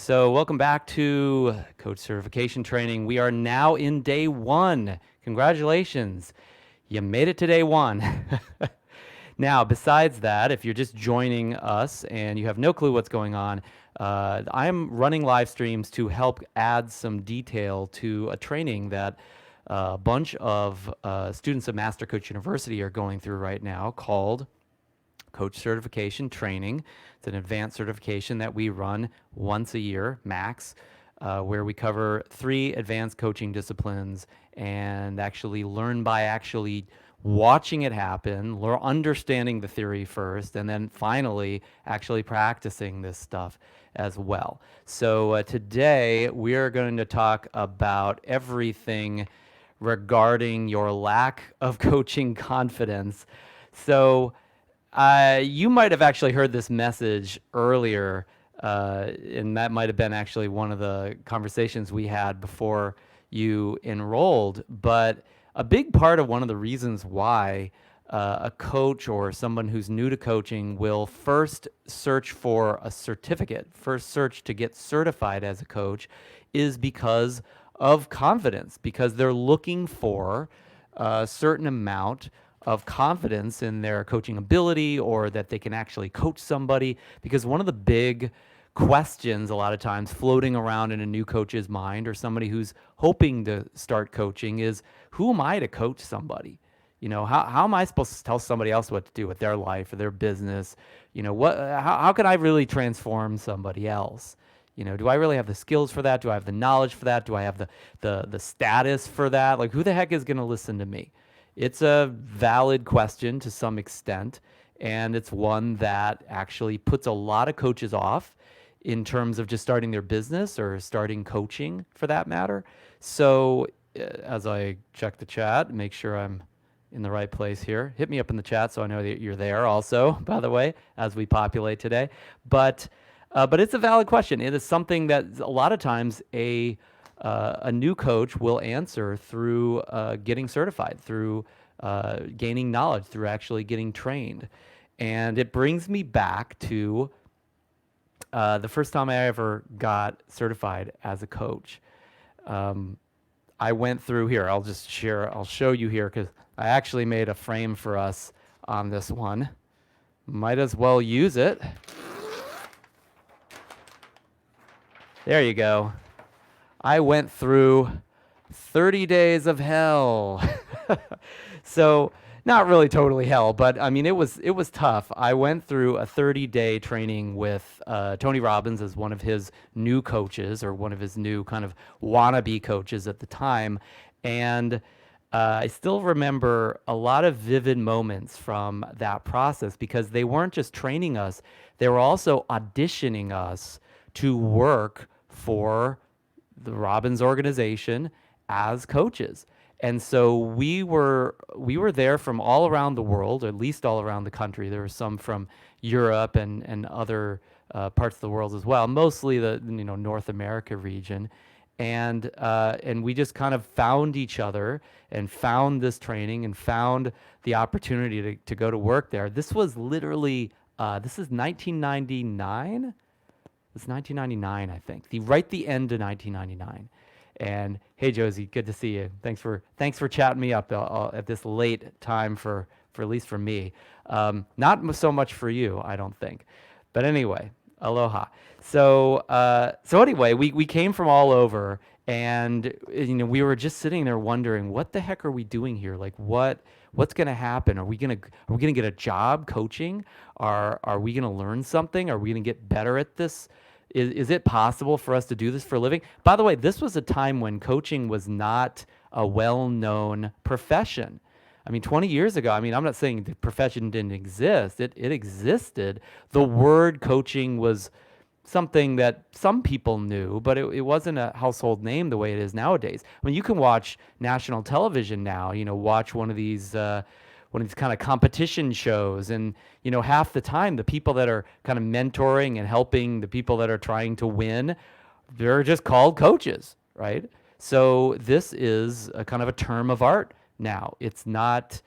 So welcome back to Coach Certification Training. We are now in day one. Congratulations. You made it to day one. Now, besides that, if you're just joining us and you have no clue what's going on, I'm running live streams to help add some detail to a training that a bunch of students at Master Coach University are going through right now called Coach Certification Training. It's an advanced certification that we run once a year, max, where we cover 3 advanced coaching disciplines and actually learn by actually watching it happen, understanding the theory first, and then finally actually practicing this stuff as well. So today we are going to talk about everything regarding your lack of coaching confidence. So you might have actually heard this message earlier, and that might have been actually one of the conversations we had before you enrolled. But a big part of one of the reasons why a coach or someone who's new to coaching will first search for a certificate, first search to get certified as a coach, is because of confidence, because they're looking for a certain amount of confidence in their coaching ability or that they can actually coach somebody. Because one of the big questions a lot of times floating around in a new coach's mind or somebody who's hoping to start coaching is, who am I to coach somebody? You know, how am I supposed to tell somebody else what to do with their life or their business? You know, how can I really transform somebody else? You know, do I really have the skills for that? Do I have the knowledge for that? Do I have the status for that? Like, who the heck is going to listen to me? It's a valid question to some extent, and it's one that actually puts a lot of coaches off in terms of just starting their business or starting coaching for that matter. So as I check the chat, make sure I'm in the right place here. Hit me up in the chat so I know that you're there also, by the way, as we populate today. But it's a valid question. It is something that a lot of times a new coach will answer through getting certified, through gaining knowledge, through actually getting trained. And it brings me back to the first time I ever got certified as a coach. I went through here. I'll show you here because I actually made a frame for us on this one. Might as well use it. There you go. I went through 30 days of hell. So not really totally hell, but I mean, it was tough. I went through a 30-day training with Tony Robbins as one of his new coaches, or one of his new kind of wannabe coaches at the time. And I still remember a lot of vivid moments from that process because they weren't just training us, they were also auditioning us to work for the Robbins organization as coaches. And so we were there from all around the world, or at least all around the country. There were some from Europe and other parts of the world as well, mostly the North America region. And we just kind of found each other and found this training and found the opportunity to go to work there. This was literally, this is 1999. It's 1999, I think. The end of 1999. And hey, Josie, good to see you. Thanks for chatting me up at this late time for at least for me. Not so much for you, I don't think. But anyway, aloha. So anyway, we came from all over, and we were just sitting there wondering, what the heck are we doing here? Like, what's going to happen? Are we going to get a job coaching? Are we going to learn something? Are we going to get better at this? Is it possible for us to do this for a living? By the way, this was a time when coaching was not a well-known profession. I mean, 20 years ago, I mean, I'm not saying the profession didn't exist. It existed. The word coaching was something that some people knew, but it wasn't a household name the way it is nowadays. I mean, you can watch national television now, watch one of these kind of competition shows, and half the time the people that are kind of mentoring and helping the people that are trying to win, they're just called coaches, right? So this is a kind of a term of art now. It's not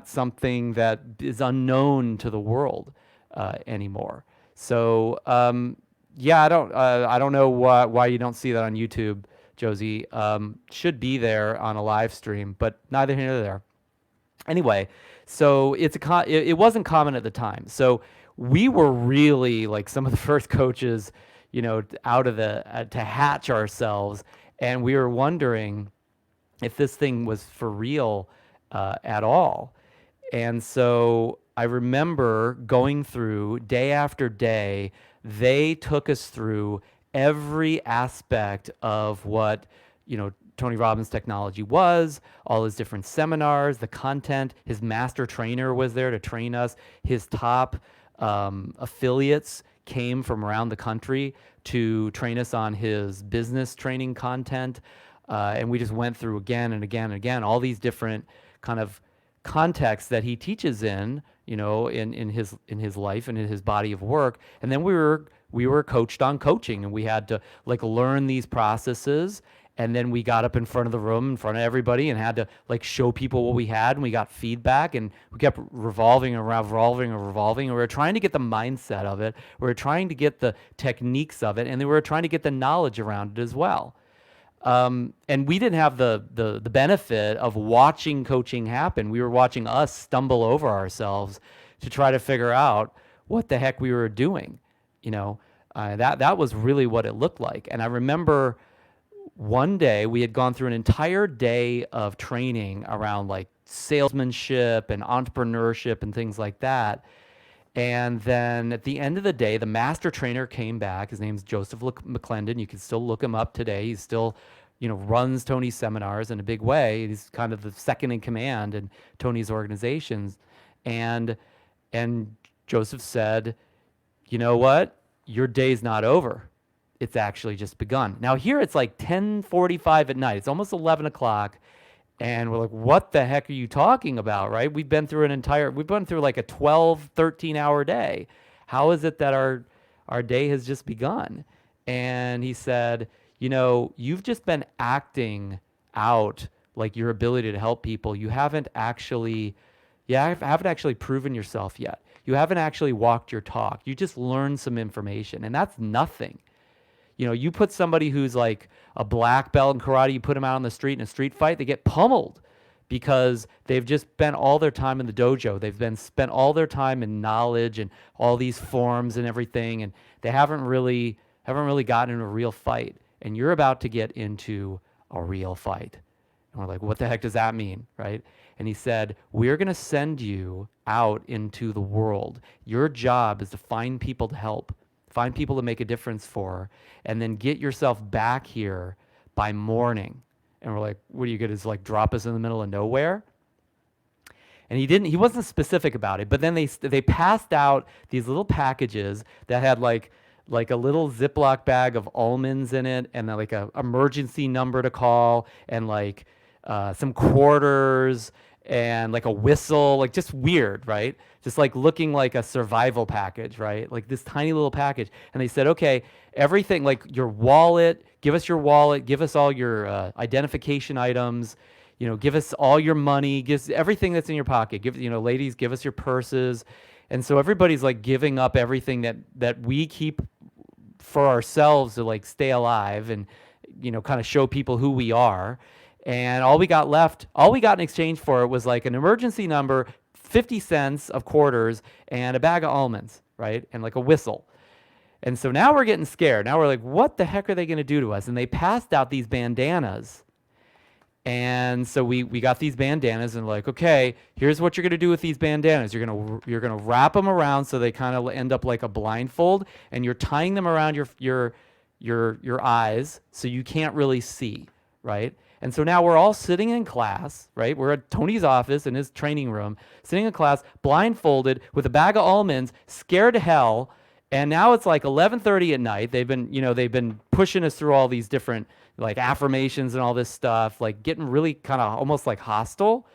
something that is unknown to the world anymore. So yeah, I don't know why you don't see that on YouTube, Josie. Should be there on a live stream, but neither here nor there. Anyway, so it wasn't common at the time. So we were really like some of the first coaches, out of the to hatch ourselves, and we were wondering if this thing was for real at all. And so I remember going through day after day. They took us through every aspect of what, Tony Robbins technology was, all his different seminars, the content. His master trainer was there to train us. His top affiliates came from around the country to train us on his business training content. And we just went through again and again and again all these different kind of contexts that he teaches in, in his life and in his body of work. And then we were coached on coaching, and we had to like learn these processes. And then we got up in front of the room, in front of everybody, and had to like show people what we had, and we got feedback, and we kept revolving and revolving and revolving. And we were trying to get the mindset of it. We were trying to get the techniques of it, and then we were trying to get the knowledge around it as well. And we didn't have the benefit of watching coaching happen. We were watching us stumble over ourselves to try to figure out what the heck we were doing. That was really what it looked like. And I remember one day we had gone through an entire day of training around like salesmanship and entrepreneurship and things like that. And then at the end of the day, the master trainer came back. His name's Joseph McClendon. You can still look him up today. He's still, runs Tony's seminars in a big way. He's kind of the second in command in Tony's organizations. And Joseph said, "You know what? Your day's not over. It's actually just begun." Now here it's like 10:45 at night. It's almost 11 o'clock. And we're like, what the heck are you talking about, right? We've been through like a 12, 13-hour day. How is it that our day has just begun? And he said, you've just been acting out like your ability to help people. You haven't actually proven yourself yet. You haven't actually walked your talk. You just learned some information, and that's nothing. You put somebody who's like a black belt in karate, you put them out on the street in a street fight, they get pummeled because they've just spent all their time in the dojo. They've spent all their time in knowledge and all these forms and everything, and they haven't really gotten in a real fight. And you're about to get into a real fight. And we're like, what the heck does that mean, right? And he said, we're going to send you out into the world. Your job is to find people to help. Find people to make a difference for, and then get yourself back here by morning. And we're like, what are you going to like drop us in the middle of nowhere? And he wasn't specific about it, but then they passed out these little packages that had like a little Ziploc bag of almonds in it, and then like a emergency number to call, and like some quarters, and like a whistle, like just weird, right? Just like looking like a survival package, right? Like this tiny little package. And they said, okay, everything, like your wallet, give us all your identification items, give us all your money, give us everything that's in your pocket. Ladies, give us your purses. And so everybody's like giving up everything that we keep for ourselves to like stay alive and, kind of show people who we are. And all we got in exchange for it was like an emergency number, 50 cents of quarters, and a bag of almonds, right? And like a whistle. And so now we're getting scared. Now we're like, what the heck are they going to do to us? And they passed out these bandanas. And so we got these bandanas, and like, okay, here's what you're going to do with these bandanas. You're going to wrap them around so they kind of end up like a blindfold, and you're tying them around your eyes so you can't really see, right? And so now we're all sitting in class, right? We're at Tony's office in his training room, sitting in class, blindfolded with a bag of almonds, scared to hell. And now it's like 11:30 at night. They've been pushing us through all these different like affirmations and all this stuff, like getting really kind of almost like hostile.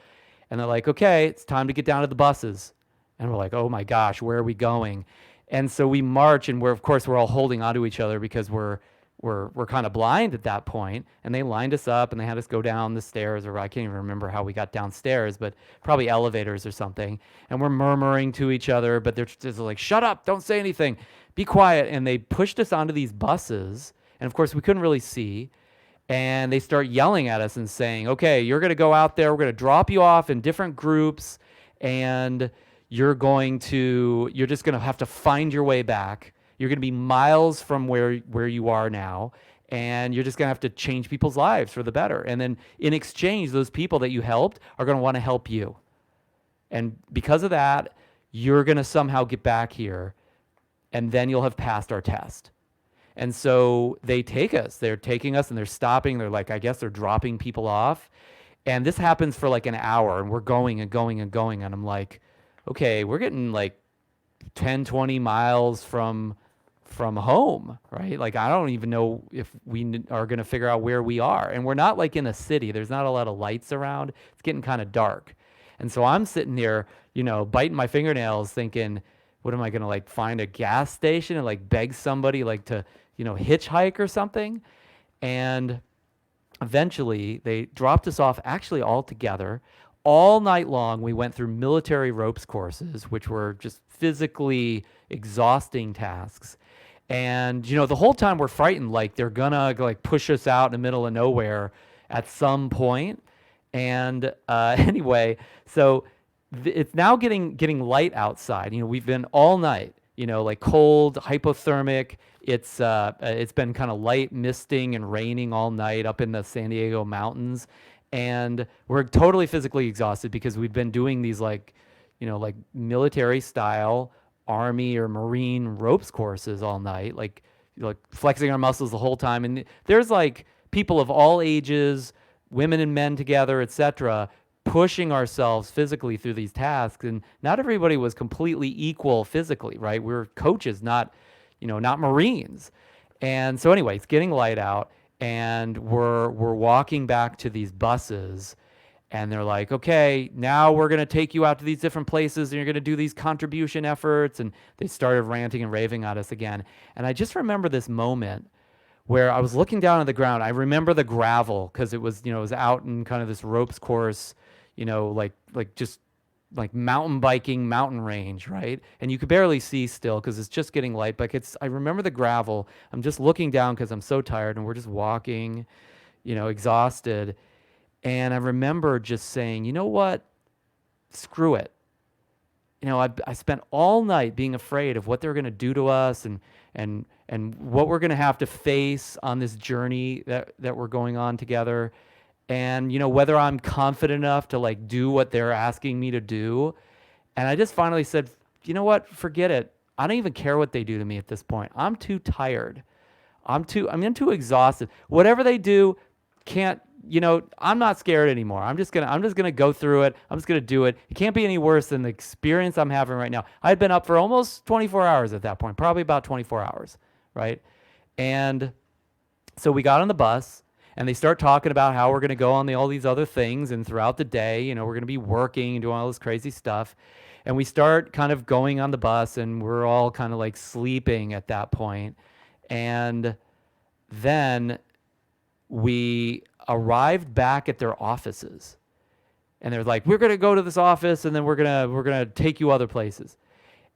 And they're like, okay, it's time to get down to the buses. And we're like, oh my gosh, where are we going? And so we march, and we're all holding onto each other because we're kind of blind at that point. And they lined us up, and they had us go down the stairs, or I can't even remember how we got downstairs, but probably elevators or something. And we're murmuring to each other, but they're just like, shut up, don't say anything. be quiet. And they pushed us onto these buses. And of course, we couldn't really see. And they start yelling at us and saying, okay, you're going to go out there. We're going to drop you off in different groups. And you're just going to have to find your way back. You're going to be miles from where you are now. And you're just going to have to change people's lives for the better. And then in exchange, those people that you helped are going to want to help you. And because of that, you're going to somehow get back here. And then you'll have passed our test. And so they're taking us and they're stopping. They're like, I guess they're dropping people off. And this happens for like an hour and we're going and going and going. And I'm like, okay, we're getting like 10, 20 miles from home, right? Like, I don't even know if we are going to figure out where we are. And we're not like in a city. There's not a lot of lights around. It's getting kind of dark. And so I'm sitting there, biting my fingernails thinking, what am I going to like find a gas station and like beg somebody like to, hitchhike or something? And eventually they dropped us off actually all together. All night long, we went through military ropes courses, which were just physically exhausting tasks. And, the whole time we're frightened, like they're gonna like push us out in the middle of nowhere at some point. And anyway, so it's now getting light outside. We've been all night, like cold, hypothermic. It's been kind of light misting and raining all night up in the San Diego mountains. And we're totally physically exhausted because we've been doing these like military style Army or Marine ropes courses all night, like flexing our muscles the whole time. And there's like people of all ages, women and men together, etc., pushing ourselves physically through these tasks. And not everybody was completely equal physically, right? We're coaches, not Marines. And so anyway, it's getting light out and we're walking back to these buses and they're like, okay, now we're going to take you out to these different places and you're going to do these contribution efforts. And they started ranting and raving at us again. And I just remember this moment where I was looking down at the ground. I remember the gravel because it was out in kind of this ropes course, like just like mountain biking, mountain range, right? And you could barely see still because it's just getting light. But I remember the gravel. I'm just looking down because I'm so tired and we're just walking, exhausted. And I remember just saying, you know what? Screw it. I spent all night being afraid of what they're going to do to us and what we're going to have to face on this journey that we're going on together. And, whether I'm confident enough to like do what they're asking me to do. And I just finally said, you know what? Forget it. I don't even care what they do to me at this point. I'm too tired. I'm too exhausted. Whatever they do I'm not scared anymore. I'm just gonna go through it. I'm just gonna do it. It can't be any worse than the experience I'm having right now. I had been up for almost 24 hours at that point, probably about 24 hours, right? And so we got on the bus and they start talking about how we're gonna go on all these other things, and throughout the day, we're gonna be working and doing all this crazy stuff. And we start kind of going on the bus and we're all kind of like sleeping at that point. And then we arrived back at their offices and they're like, we're going to go to this office and then we're going to take you other places.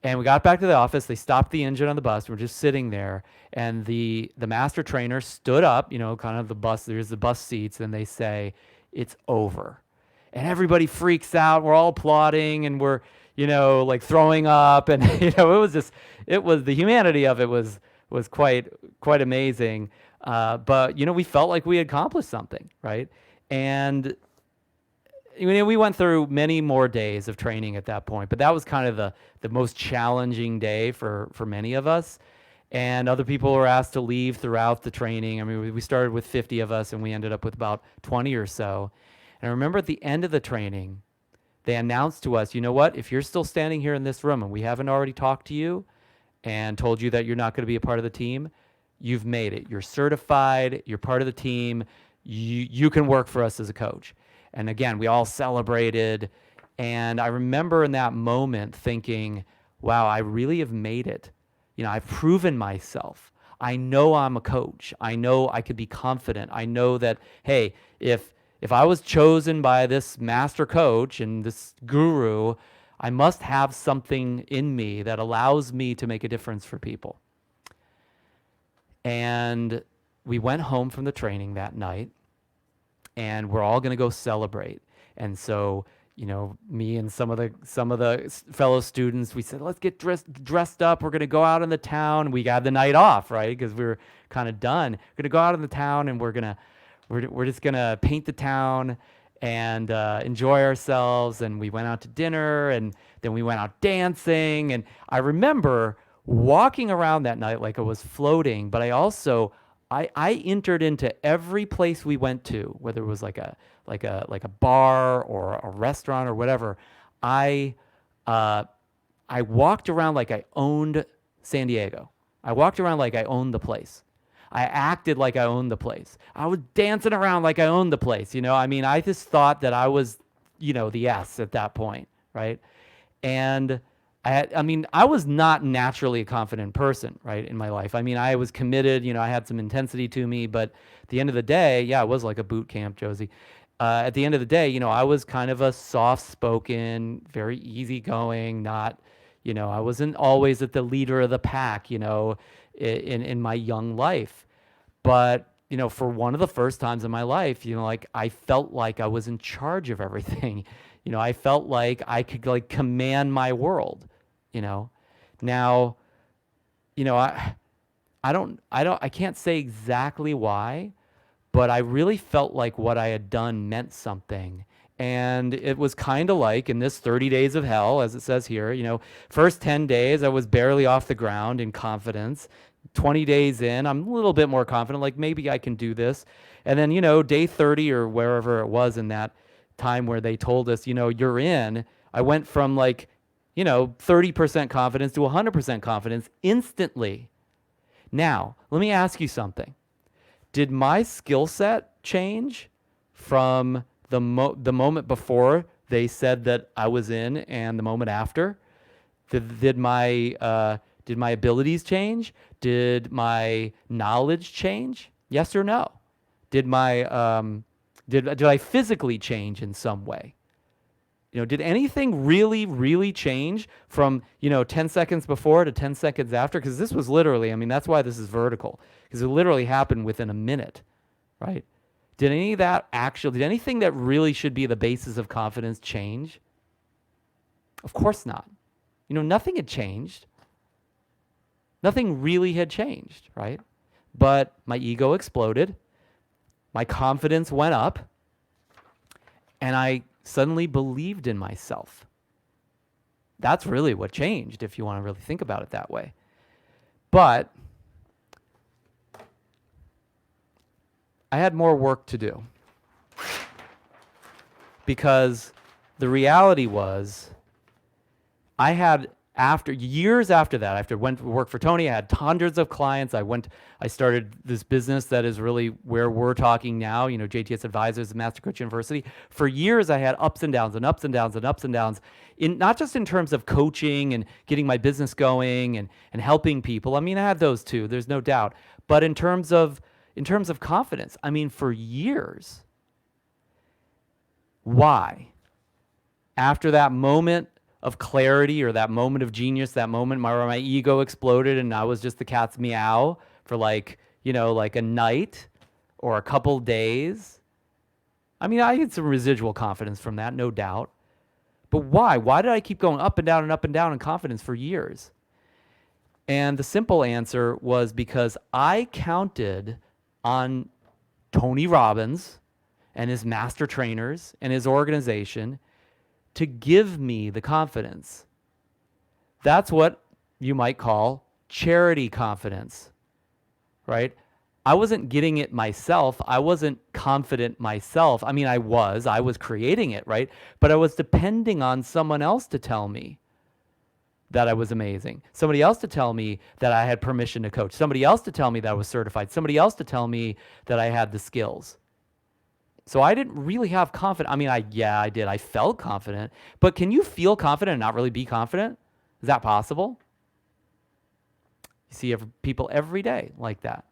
And we got back to the office. They stopped the engine on the bus. We're just sitting there and the master trainer stood up, kind of there's the bus seats, and they say, it's over. And everybody freaks out. We're all applauding and we're, like throwing up. And, it was the humanity of it was quite amazing. But, we felt like we had accomplished something, right? And we went through many more days of training at that point, but that was kind of the most challenging day for many of us. And other people were asked to leave throughout the training. I mean, we started with 50 of us and we ended up with about 20 or so. And I remember at the end of the training, they announced to us, you know what, if you're still standing here in this room and we haven't already talked to you and told you that you're not going to be a part of the team, you've made it. You're certified. You're part of the team. You can work for us as a coach. And again, we all celebrated. And I remember in that moment thinking, wow, I really have made it. I've proven myself. I know I'm a coach. I know I could be confident. I know that, hey, if I was chosen by this master coach and this guru, I must have something in me that allows me to make a difference for people. And we went home from the training that night, and we're all going to go celebrate. And so, me and some of the fellow students, we said, let's get dressed up. We're going to go out in the town. We got the night off, right? Because we were kind of done. We're going to go out in the town, and we're just going to paint the town and enjoy ourselves. And we went out to dinner, and then we went out dancing. And I remember walking around that night like I was floating, but I entered into every place we went to, whether it was like a bar or a restaurant or whatever. I I walked around like I owned San Diego. I walked around like I owned the place. I acted like I owned the place. I was dancing around like I owned the place. I mean, I just thought that I was, the S at that point, right? And I was not naturally a confident person, right, in my life. I mean, I was committed, I had some intensity to me, but at the end of the day, yeah, it was like a boot camp, Josie. At the end of the day, I was kind of a soft-spoken, very easygoing, not, I wasn't always at the leader of the pack, in my young life. But, for one of the first times in my life, like I felt like I was in charge of everything. I felt like I could like command my world, Now, I can't say exactly why, but I really felt like what I had done meant something. And it was kind of like in this 30 days of hell, as it says here, first 10 days, I was barely off the ground in confidence. 20 days in, I'm a little bit more confident, like maybe I can do this. And then, day 30 or wherever it was in that time where they told us, you're in, I went from like, 30% confidence to 100% confidence instantly. Now, let me ask you something. Did my skill set change from the moment before they said that I was in and the moment after? Did my abilities change? Did my knowledge change? Yes or no? Did I physically change in some way? Did anything really, really change from, 10 seconds before to 10 seconds after? Because this was literally, that's why this is vertical, because it literally happened within a minute, right? Did anything that really should be the basis of confidence change? Of course not. Nothing had changed. Nothing really had changed, right? But my ego exploded. My confidence went up. And I suddenly believed in myself. That's really what changed, if you want to really think about it that way. But I had more work to do. Because the reality was, I had years after that, after I went to work for Tony, I had hundreds of clients. I started this business that is really where we're talking now, JTS Advisors, Master Coach University. For years, I had ups and downs and ups and downs and ups and downs, not just in terms of coaching and getting my business going and helping people. I had those too, there's no doubt. But in terms of confidence, for years. Why? After that moment of clarity or that moment of genius, that moment where my ego exploded and I was just the cat's meow for like a night or a couple days. I had some residual confidence from that, no doubt. But why? Why did I keep going up and down in confidence for years? And the simple answer was because I counted on Tony Robbins and his master trainers and his organization to give me the confidence. That's what you might call charity confidence, right? I wasn't getting it myself. I wasn't confident myself. I was creating it, right? But I was depending on someone else to tell me that I was amazing. Somebody else to tell me that I had permission to coach. Somebody else to tell me that I was certified. Somebody else to tell me that I had the skills. So I didn't really have confidence. I did. I felt confident. But can you feel confident and not really be confident? Is that possible? You see people every day like that.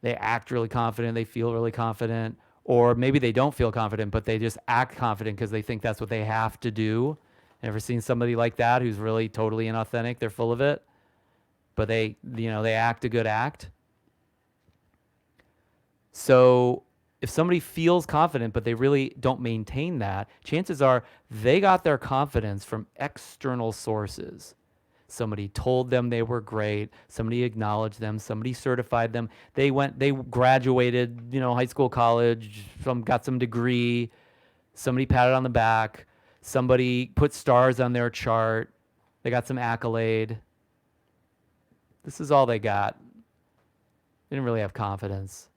They act really confident. They feel really confident. Or maybe they don't feel confident, but they just act confident because they think that's what they have to do. Ever seen somebody like that who's really totally inauthentic? They're full of it, but they act a good act. So if somebody feels confident, but they really don't maintain that, chances are they got their confidence from external sources. Somebody told them they were great. Somebody acknowledged them. Somebody certified them. They graduated, high school, college, got some degree. Somebody patted on the back. Somebody put stars on their chart. They got some accolade. This is all they got. They didn't really have confidence.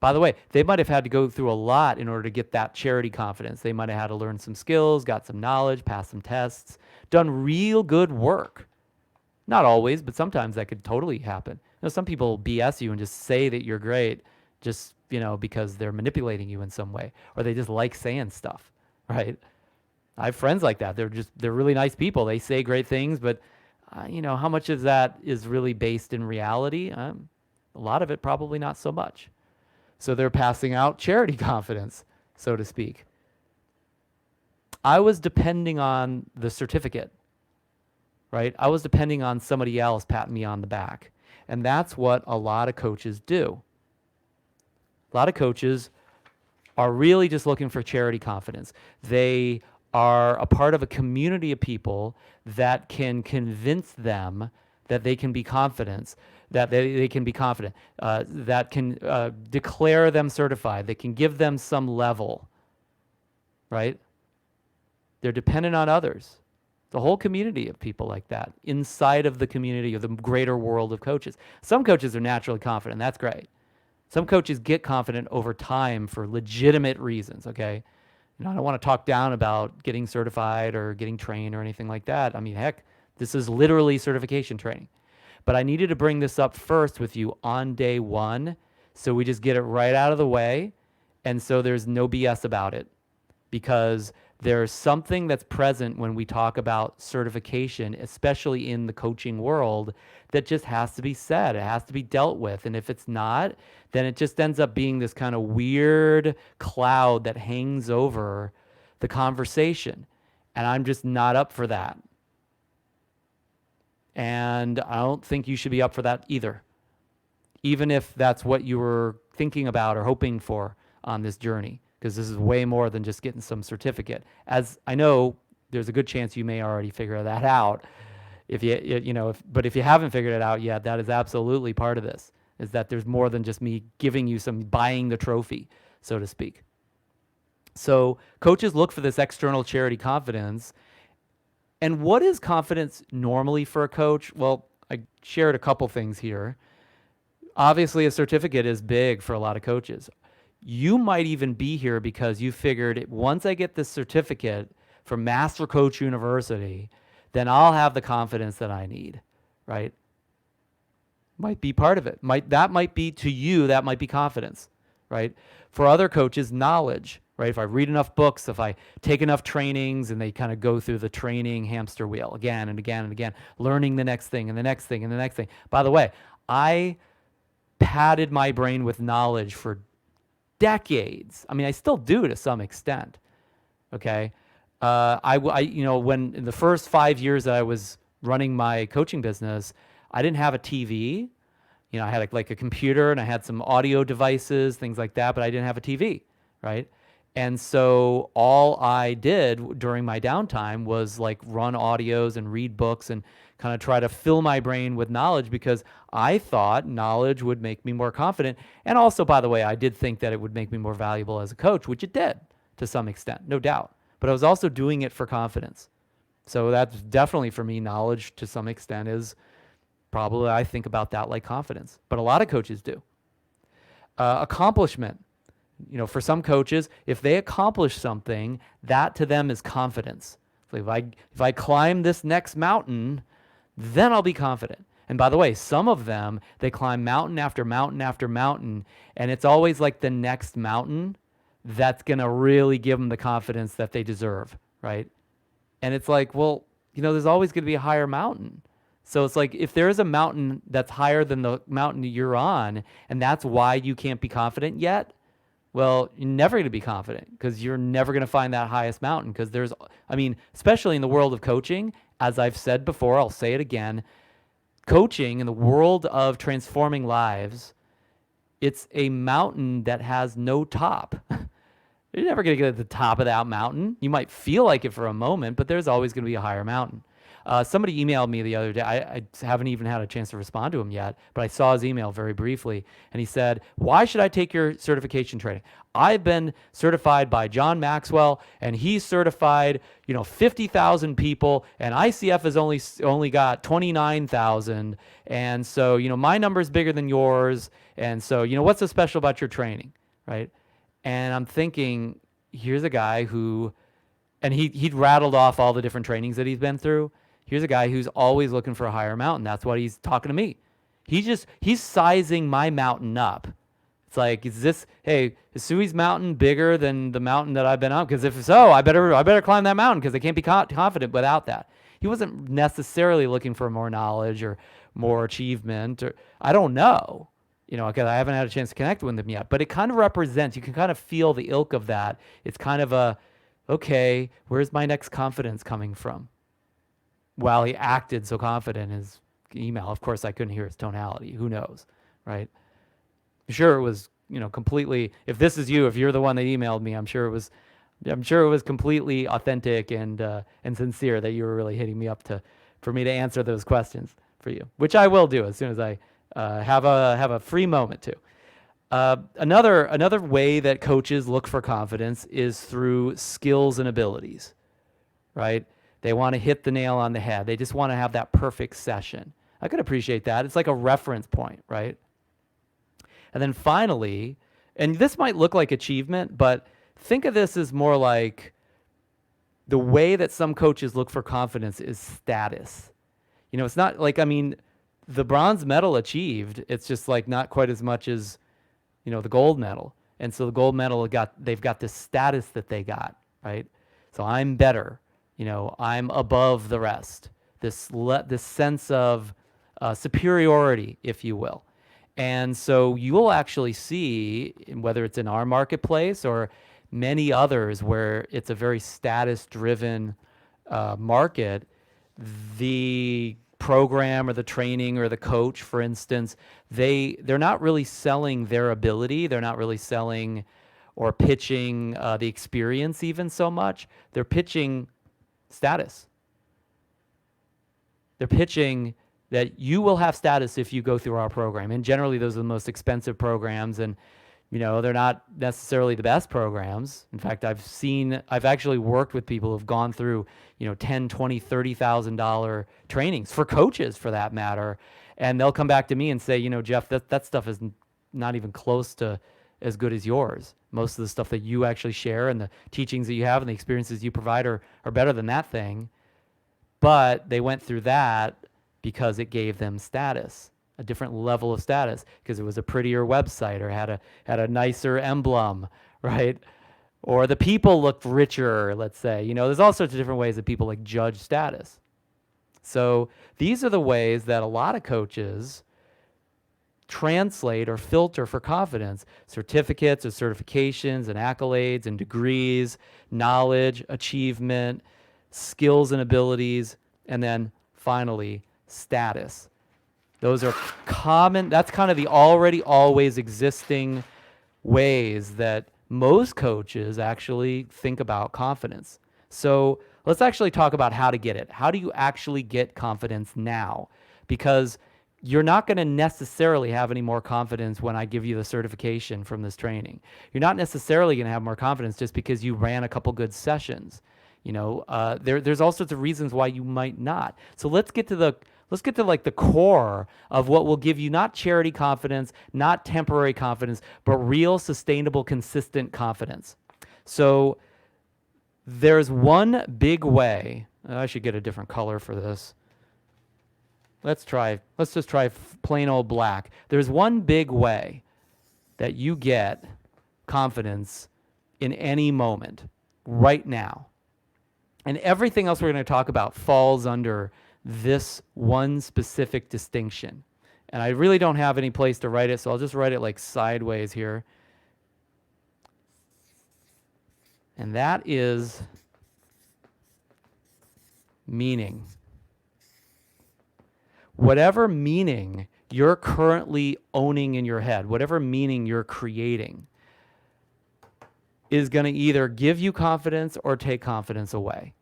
By the way, they might have had to go through a lot in order to get that charity confidence. They might have had to learn some skills, got some knowledge, passed some tests, done real good work. Not always, but sometimes that could totally happen. Some people BS you and just say that you're great just, because they're manipulating you in some way, or they just like saying stuff, right? I have friends like that. They're really nice people. They say great things, but how much of that is really based in reality? A lot of it probably not so much. So they're passing out charity confidence, so to speak. I was depending on the certificate, right? I was depending on somebody else patting me on the back. And that's what a lot of coaches do. A lot of coaches are really just looking for charity confidence. They are a part of a community of people that can convince them that they can be confident, that they can be confident, that can declare them certified, that can give them some level, right? They're dependent on others. The whole community of people like that inside of the community of the greater world of coaches. Some coaches are naturally confident. That's great. Some coaches get confident over time for legitimate reasons, okay? I don't want to talk down about getting certified or getting trained or anything like that. I mean, heck, this is literally certification training. But I needed to bring this up first with you on day one, so we just get it right out of the way, and so there's no BS about it. Because there's something that's present when we talk about certification, especially in the coaching world, that just has to be said. It has to be dealt with. And if it's not, then it just ends up being this kind of weird cloud that hangs over the conversation. And I'm just not up for that. And I don't think you should be up for that either, even if that's what you were thinking about or hoping for on this journey, because this is way more than just getting some certificate. As I know, there's a good chance you may already figure that out. But if you haven't figured it out yet, that is absolutely part of this, is that there's more than just me giving you buying the trophy, so to speak. So coaches look for this external charity confidence. And what is confidence normally for a coach? Well, I shared a couple things here. Obviously, a certificate is big for a lot of coaches. You might even be here because you figured, once I get this certificate from Master Coach University, then I'll have the confidence that I need, right? Might be part of it. That might be to you, that might be confidence, right? For other coaches, knowledge, right? If I read enough books, if I take enough trainings, and they kind of go through the training hamster wheel again and again and again, learning the next thing and the next thing and the next thing. By the way, I padded my brain with knowledge for decades. I mean, I still do to some extent. Okay. When in the first 5 years that I was running my coaching business, I didn't have a TV. I had like a computer and I had some audio devices, things like that, but I didn't have a TV, right? And so all I did during my downtime was like run audios and read books and kind of try to fill my brain with knowledge, because I thought knowledge would make me more confident. And also, by the way, I did think that it would make me more valuable as a coach, which it did to some extent, no doubt. But I was also doing it for confidence. So that's definitely, for me, knowledge to some extent is probably, I think about that like confidence. But a lot of coaches do. Accomplishment. For some coaches, if they accomplish something, that to them is confidence. So if I climb this next mountain, then I'll be confident. And by the way, some of them, they climb mountain after mountain after mountain, and it's always like the next mountain that's going to really give them the confidence that they deserve, right? And it's like, well, there's always going to be a higher mountain. So it's like, if there is a mountain that's higher than the mountain you're on, and that's why you can't be confident yet, Well, you're never going to be confident because you're never going to find that highest mountain because I mean, especially in the world of coaching, as I've said before, I'll say it again, coaching in the world of transforming lives, it's a mountain that has no top. You're never going to get at the top of that mountain. You might feel like it for a moment, but there's always going to be a higher mountain. Somebody emailed me the other day. I haven't even had a chance to respond to him yet, but I saw his email very briefly. And he said, why should I take your certification training? I've been certified by John Maxwell, and he's certified, 50,000 people, and ICF has only got 29,000. And so, my number's bigger than yours. And so, what's so special about your training, right? And I'm thinking, here's a guy who, and he'd rattled off all the different trainings that he's been through. Here's a guy who's always looking for a higher mountain. That's what he's talking to me. He's sizing my mountain up. It's like, hey, is Sui's mountain bigger than the mountain that I've been on? Because if so, I better climb that mountain because I can't be confident without that. He wasn't necessarily looking for more knowledge or more achievement, or I don't know, because I haven't had a chance to connect with him yet. But it kind of represents, you can kind of feel the ilk of that. It's kind of okay, where's my next confidence coming from? While he acted so confident in his email, of course, I couldn't hear his tonality. Who knows, right? I'm sure it was, completely. If this is you, if you're the one that emailed me, I'm sure it was completely authentic and sincere that you were really hitting me up for me to answer those questions for you, which I will do as soon as I have a free moment to. Another way that coaches look for confidence is through skills and abilities, right? They want to hit the nail on the head. They just want to have that perfect session. I could appreciate that. It's like a reference point, right? And then finally, and this might look like achievement, but think of this as more like the way that some coaches look for confidence is status. It's not like, the bronze medal achieved, it's just like not quite as much as, the gold medal. And so the gold medal they've got this status that they got, right? So I'm better. I'm above the rest. This sense of superiority, if you will. And so you will actually see, whether it's in our marketplace or many others where it's a very status-driven market, the program or the training or the coach, for instance, they're not really selling their ability. They're not really selling or pitching the experience even so much. They're pitching status. They're pitching that you will have status if you go through our program. And generally those are the most expensive programs, and they're not necessarily the best programs. In fact, I've actually worked with people who've gone through, $10, $20, $30,000 trainings for coaches for that matter. And they'll come back to me and say, Jeff, that stuff is not even close to as good as yours. Most of the stuff that you actually share and the teachings that you have and the experiences you provide are better than that thing. But they went through that because it gave them status, a different level of status, because it was a prettier website or had a nicer emblem, right? Or the people looked richer, let's say. There's all sorts of different ways that people like judge status. So these are the ways that a lot of coaches translate or filter for confidence: certificates or certifications and accolades and degrees, knowledge, achievement, skills and abilities, and then finally status. Those are common. That's kind of the already always existing ways that most coaches actually think about confidence. So let's actually talk about how to get it. How do you actually get confidence now? Because you're not going to necessarily have any more confidence when I give you the certification from this training. You're not necessarily going to have more confidence just because you ran a couple good sessions. There's all sorts of reasons why you might not. So let's get to like the core of what will give you not charity confidence, not temporary confidence, but real, sustainable, consistent confidence. So there's one big way. I should get a different color for this. Let's just try plain old black. There's one big way that you get confidence in any moment, right now. And everything else we're going to talk about falls under this one specific distinction. And I really don't have any place to write it, so I'll just write it like sideways here. and that is meaning. Whatever meaning you're currently owning in your head, whatever meaning you're creating, is going to either give you confidence or take confidence away.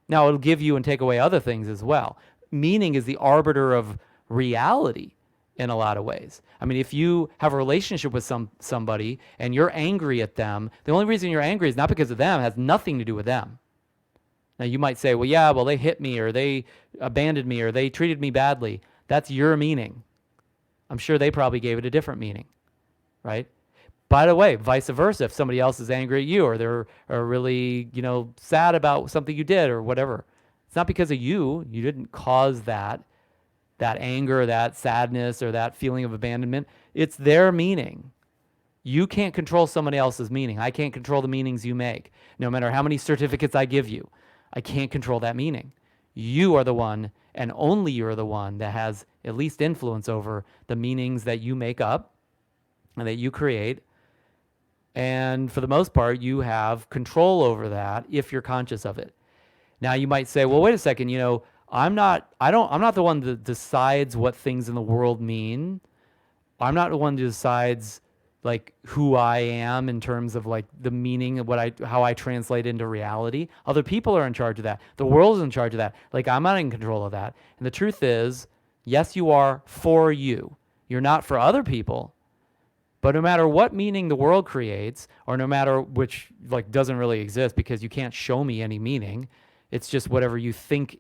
Now, it'll give you and take away other things as well. Meaning is the arbiter of reality in a lot of ways. I mean, if you have a relationship with somebody and you're angry at them, the only reason you're angry is not because of them, it has nothing to do with them. Now, you might say, well, they hit me or they abandoned me or they treated me badly. That's your meaning. I'm sure they probably gave it a different meaning, right? By the way, vice versa, if somebody else is angry at you or they're really, sad about something you did or whatever, it's not because of you. You didn't cause that anger, that sadness, or that feeling of abandonment. It's their meaning. You can't control somebody else's meaning. I can't control the meanings you make. No matter how many certificates I give you, I can't control that meaning. You are the one, and only you're the one that has at least influence over the meanings that you make up and that you create. And for the most part, you have control over that if you're conscious of it. Now you might say, well, wait a second, I'm not the one that decides what things in the world mean. I'm not the one who decides like who I am in terms of like the meaning of how I translate into reality. Other people are in charge of that. The world is in charge of that. Like I'm not in control of that. And the truth is, yes, you are for you. You're not for other people. But no matter what meaning the world creates, or no matter which like doesn't really exist because you can't show me any meaning, it's just whatever you think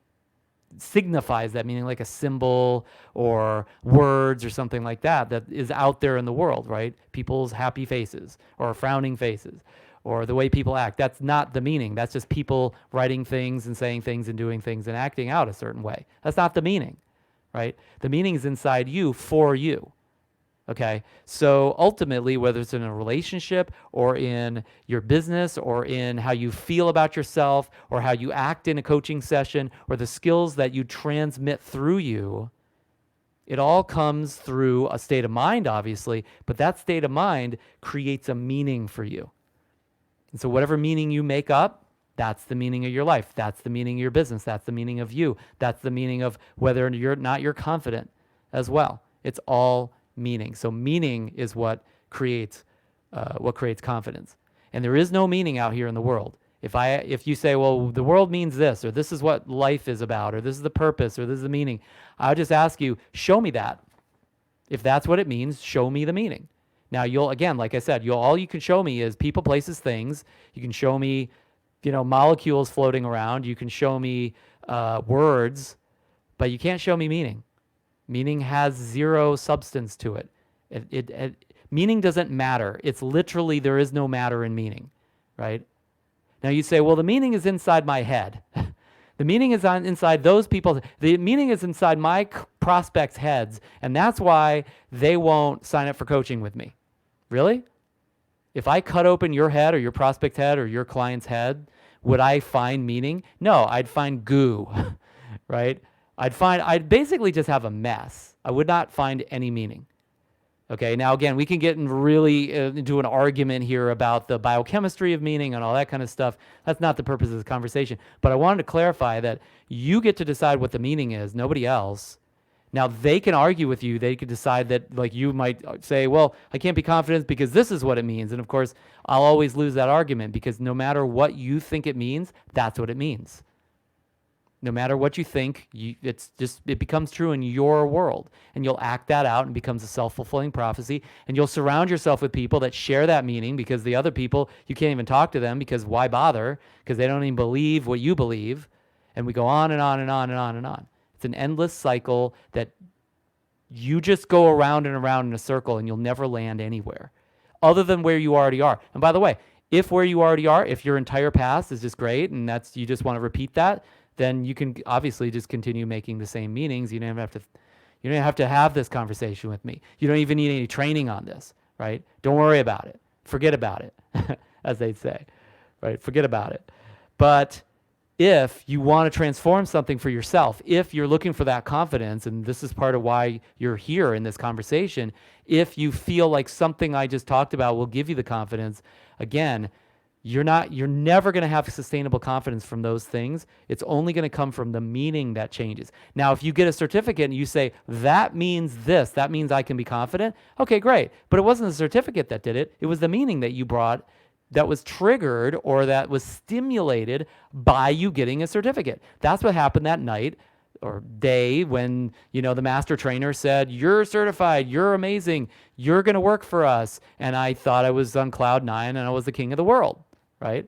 signifies that meaning, like a symbol or words or something like that is out there in the world, right? People's happy faces or frowning faces or the way people act. That's not the meaning. That's just people writing things and saying things and doing things and acting out a certain way. That's not the meaning, right? The meaning is inside you for you. Okay, so ultimately, whether it's in a relationship or in your business or in how you feel about yourself or how you act in a coaching session or the skills that you transmit through you, it all comes through a state of mind, obviously, but that state of mind creates a meaning for you. And so whatever meaning you make up, that's the meaning of your life. That's the meaning of your business. That's the meaning of you. That's the meaning of whether you're confident as well. It's all meaning. So meaning is what creates confidence. And there is no meaning out here in the world. If you say, well, the world means this, or this is what life is about, or this is the purpose, or this is the meaning, I'll just ask you, show me that. If that's what it means, show me the meaning. Now like I said, all you can show me is people, places, things. You can show me, molecules floating around. You can show me words, but you can't show me meaning. Meaning has zero substance to it. Meaning doesn't matter. It's literally, there is no matter in meaning, right? Now you say, well, the meaning is inside my head. The meaning is inside those people. The meaning is inside my prospects' heads, and that's why they won't sign up for coaching with me. Really? If I cut open your head or your prospect's head or your client's head, would I find meaning? No, I'd find goo, right? I'd basically just have a mess. I would not find any meaning. Okay, now again, we can get into an argument here about the biochemistry of meaning and all that kind of stuff. That's not the purpose of this conversation. But I wanted to clarify that you get to decide what the meaning is, nobody else. Now, they can argue with you. They could decide that, like, you might say, well, I can't be confident because this is what it means. And of course, I'll always lose that argument because no matter what you think it means, that's what it means. No matter what you think, it becomes true in your world, and you'll act that out and becomes a self-fulfilling prophecy, and you'll surround yourself with people that share that meaning because the other people, you can't even talk to them because why bother? Because they don't even believe what you believe, and we go on and on and on and on and on. It's an endless cycle that you just go around and around in a circle, and you'll never land anywhere other than where you already are. And by the way, if where you already are, if your entire past is just great and you just want to repeat that, then you can obviously just continue making the same meanings. You don't have to have this conversation with me. You don't even need any training on this, right? Don't worry about it. Forget about it, as they'd say, right? Forget about it. But if you want to transform something for yourself, if you're looking for that confidence, and this is part of why you're here in this conversation, if you feel like something I just talked about will give you the confidence, again, You're never going to have sustainable confidence from those things. It's only going to come from the meaning that changes. Now, if you get a certificate and you say, that means this, that means I can be confident, okay, great. But it wasn't the certificate that did it. It was the meaning that you brought that was triggered or that was stimulated by you getting a certificate. That's what happened that night or day when, the master trainer said, you're certified, you're amazing, you're going to work for us. And I thought I was on cloud nine and I was the king of the world, right?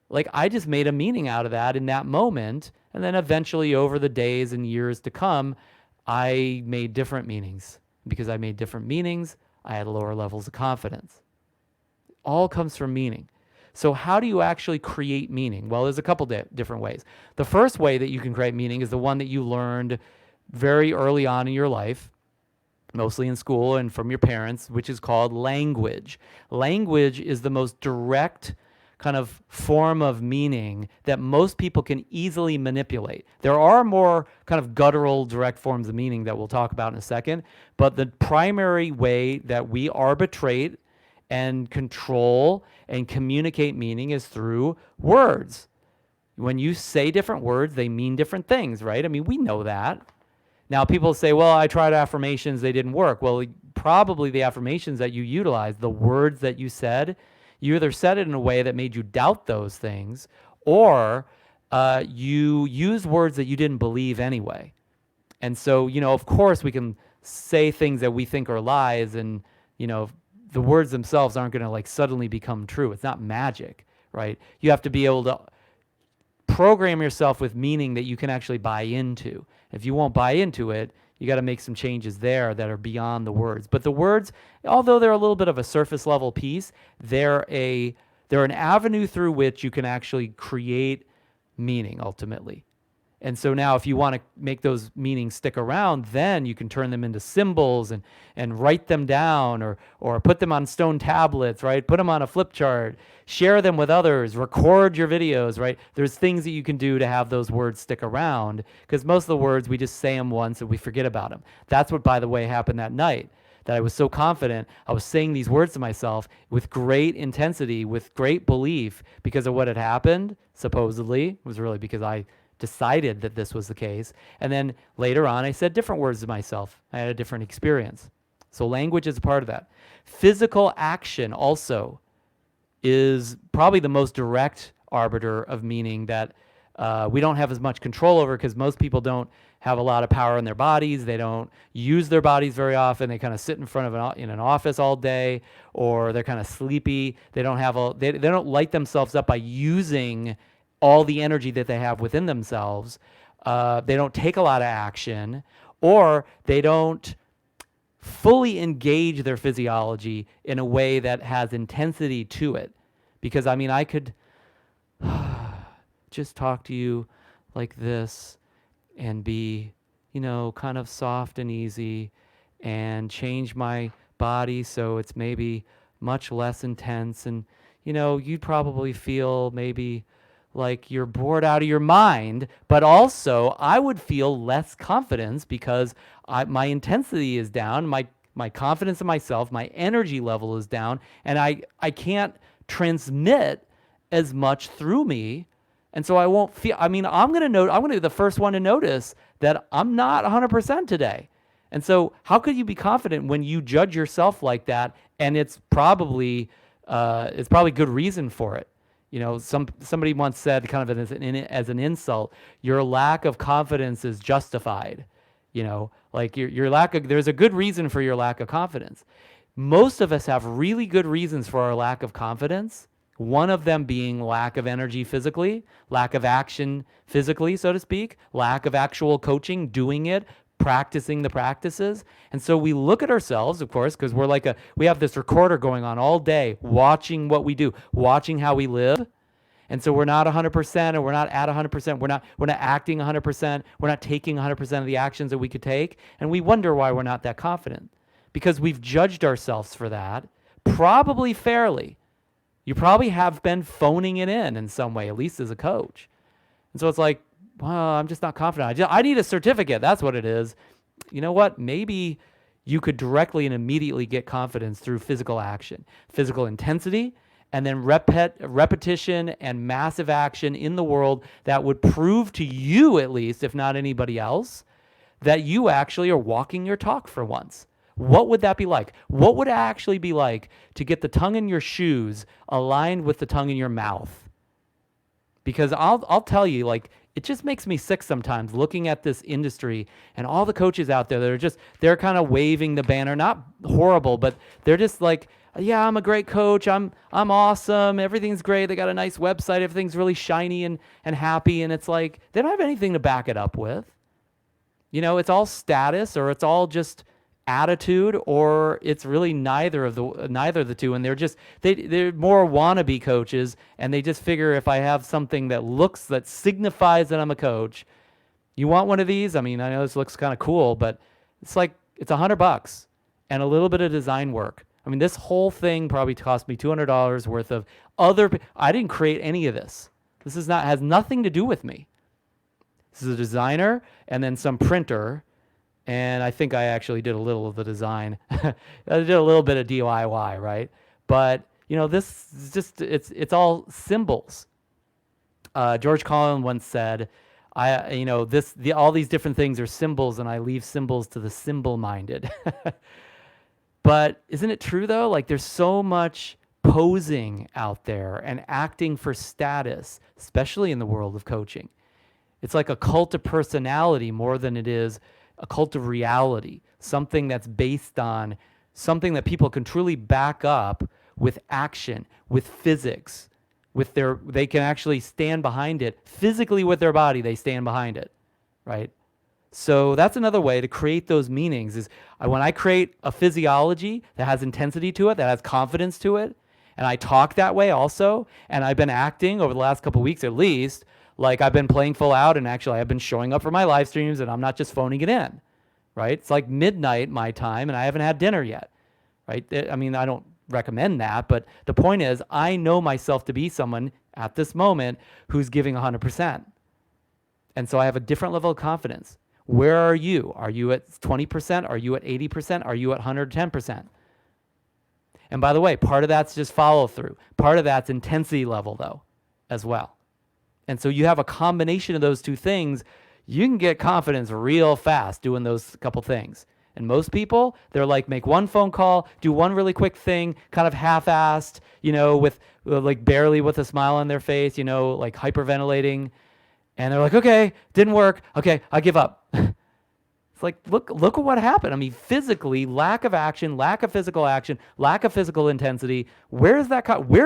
Like I just made a meaning out of that in that moment. And then eventually over the days and years to come, I made different meanings. Because I made different meanings, I had lower levels of confidence. All comes from meaning. So how do you actually create meaning? Well, there's a couple different ways. The first way that you can create meaning is the one that you learned very early on in your life, mostly in school and from your parents, which is called language. Language is the most direct kind of form of meaning that most people can easily manipulate. There are more kind of guttural, direct forms of meaning that we'll talk about in a second, but the primary way that we arbitrate and control and communicate meaning is through words. When you say different words, they mean different things, right? I mean, we know that. Now, people say, well, I tried affirmations, they didn't work. Well, probably the affirmations that you utilized, the words that you said, you either said it in a way that made you doubt those things, or you used words that you didn't believe anyway. And so, of course, we can say things that we think are lies, and, the words themselves aren't going to like suddenly become true. It's not magic, right? You have to be able to program yourself with meaning that you can actually buy into. If you won't buy into it, you got to make some changes there that are beyond the words. But the words, although they're a little bit of a surface level piece, they're an avenue through which you can actually create meaning ultimately. And so now if you want to make those meanings stick around, then you can turn them into symbols and write them down or put them on stone tablets, right? Put them on a flip chart, share them with others, record your videos, right? There's things that you can do to have those words stick around, because most of the words, we just say them once and we forget about them. That's what, by the way, happened that night, that I was so confident. I was saying these words to myself with great intensity, with great belief, because of what had happened, supposedly. It was really because I decided that this was the case. And then later on, I said different words to myself. I had a different experience. So language is a part of that. Physical action also is probably the most direct arbiter of meaning that we don't have as much control over, because most people don't have a lot of power in their bodies. They don't use their bodies very often. They kind of sit in front of in an office all day, or they're kind of sleepy. They don't light themselves up by using all the energy that they have within themselves. They don't take a lot of action, or they don't fully engage their physiology in a way that has intensity to it. Because I could just talk to you like this and be, kind of soft and easy, and change my body so it's maybe much less intense. And, you'd probably feel maybe like you're bored out of your mind, but also I would feel less confidence because my intensity is down, my confidence in myself, my energy level is down, and I can't transmit as much through me. And so I won't feel, I'm going to be the first one to notice that I'm not 100% today. And so how could you be confident when you judge yourself like that? And it's probably good reason for it. Somebody once said, kind of as an insult, your lack of confidence is justified. Like your there's a good reason for your lack of confidence. Most of us have really good reasons for our lack of confidence. One of them being lack of energy physically, lack of action physically, so to speak, lack of actual coaching, doing it, practicing the practices. And so we look at ourselves, of course, because we have this recorder going on all day, watching what we do, watching how we live. And so we're not 100%, or we're not at 100%. We're not acting 100%. We're not taking 100% of the actions that we could take. And we wonder why we're not that confident, because we've judged ourselves for that, probably fairly. You probably have been phoning it in some way, at least as a coach. And so it's like, well, I'm just not confident. I need a certificate. That's what it is. You know what? Maybe you could directly and immediately get confidence through physical action, physical intensity, and then repetition and massive action in the world that would prove to you, at least, if not anybody else, that you actually are walking your talk for once. What would that be like? What would it actually be like to get the tongue in your shoes aligned with the tongue in your mouth? Because I'll tell you, like, it just makes me sick sometimes looking at this industry and all the coaches out there that are just, they're kind of waving the banner, not horrible, but they're just like, yeah, I'm a great coach. I'm awesome. Everything's great. They got a nice website. Everything's really shiny and happy. And it's like, they don't have anything to back it up with. You know, it's all status, or it's all just attitude, or it's really neither of the two. And they're more wannabe coaches, and they just figure if I have something that signifies that I'm a coach. You want one of these? I mean, I know this looks kind of cool, but it's like, it's $100 and a little bit of design work. I mean, this whole thing probably cost me $200 worth of I didn't create any of this. This has nothing to do with me. This is a designer and then some printer. And I think I actually did a little of the design. I did a little bit of DIY, right? But, you know, this is just, it's all symbols. George Carlin once said, all these different things are symbols, and I leave symbols to the symbol-minded. But isn't it true, though? Like, there's so much posing out there and acting for status, especially in the world of coaching. It's like a cult of personality more than it is a cult of reality, something that's based on something that people can truly back up with action, with physics, they can actually stand behind it. Physically with their body, they stand behind it, right? So that's another way to create those meanings is when I create a physiology that has intensity to it, that has confidence to it, and I talk that way also, and I've been acting over the last couple of weeks at least, like I've been playing full out, and actually I've been showing up for my live streams, and I'm not just phoning it in, right? It's like midnight my time, and I haven't had dinner yet, right? I mean, I don't recommend that, but the point is I know myself to be someone at this moment who's giving 100%. And so I have a different level of confidence. Where are you? Are you at 20%? Are you at 80%? Are you at 110%? And by the way, part of that's just follow through. Part of that's intensity level, though, as well. And so you have a combination of those two things. You can get confidence real fast doing those couple things. And most people, they're like, make one phone call, do one really quick thing, kind of half-assed, with like barely with a smile on their face, like hyperventilating. And they're like, okay, didn't work. Okay, I give up. It's like, look at what happened. I mean, physically, lack of action, lack of physical action, lack of physical intensity. Where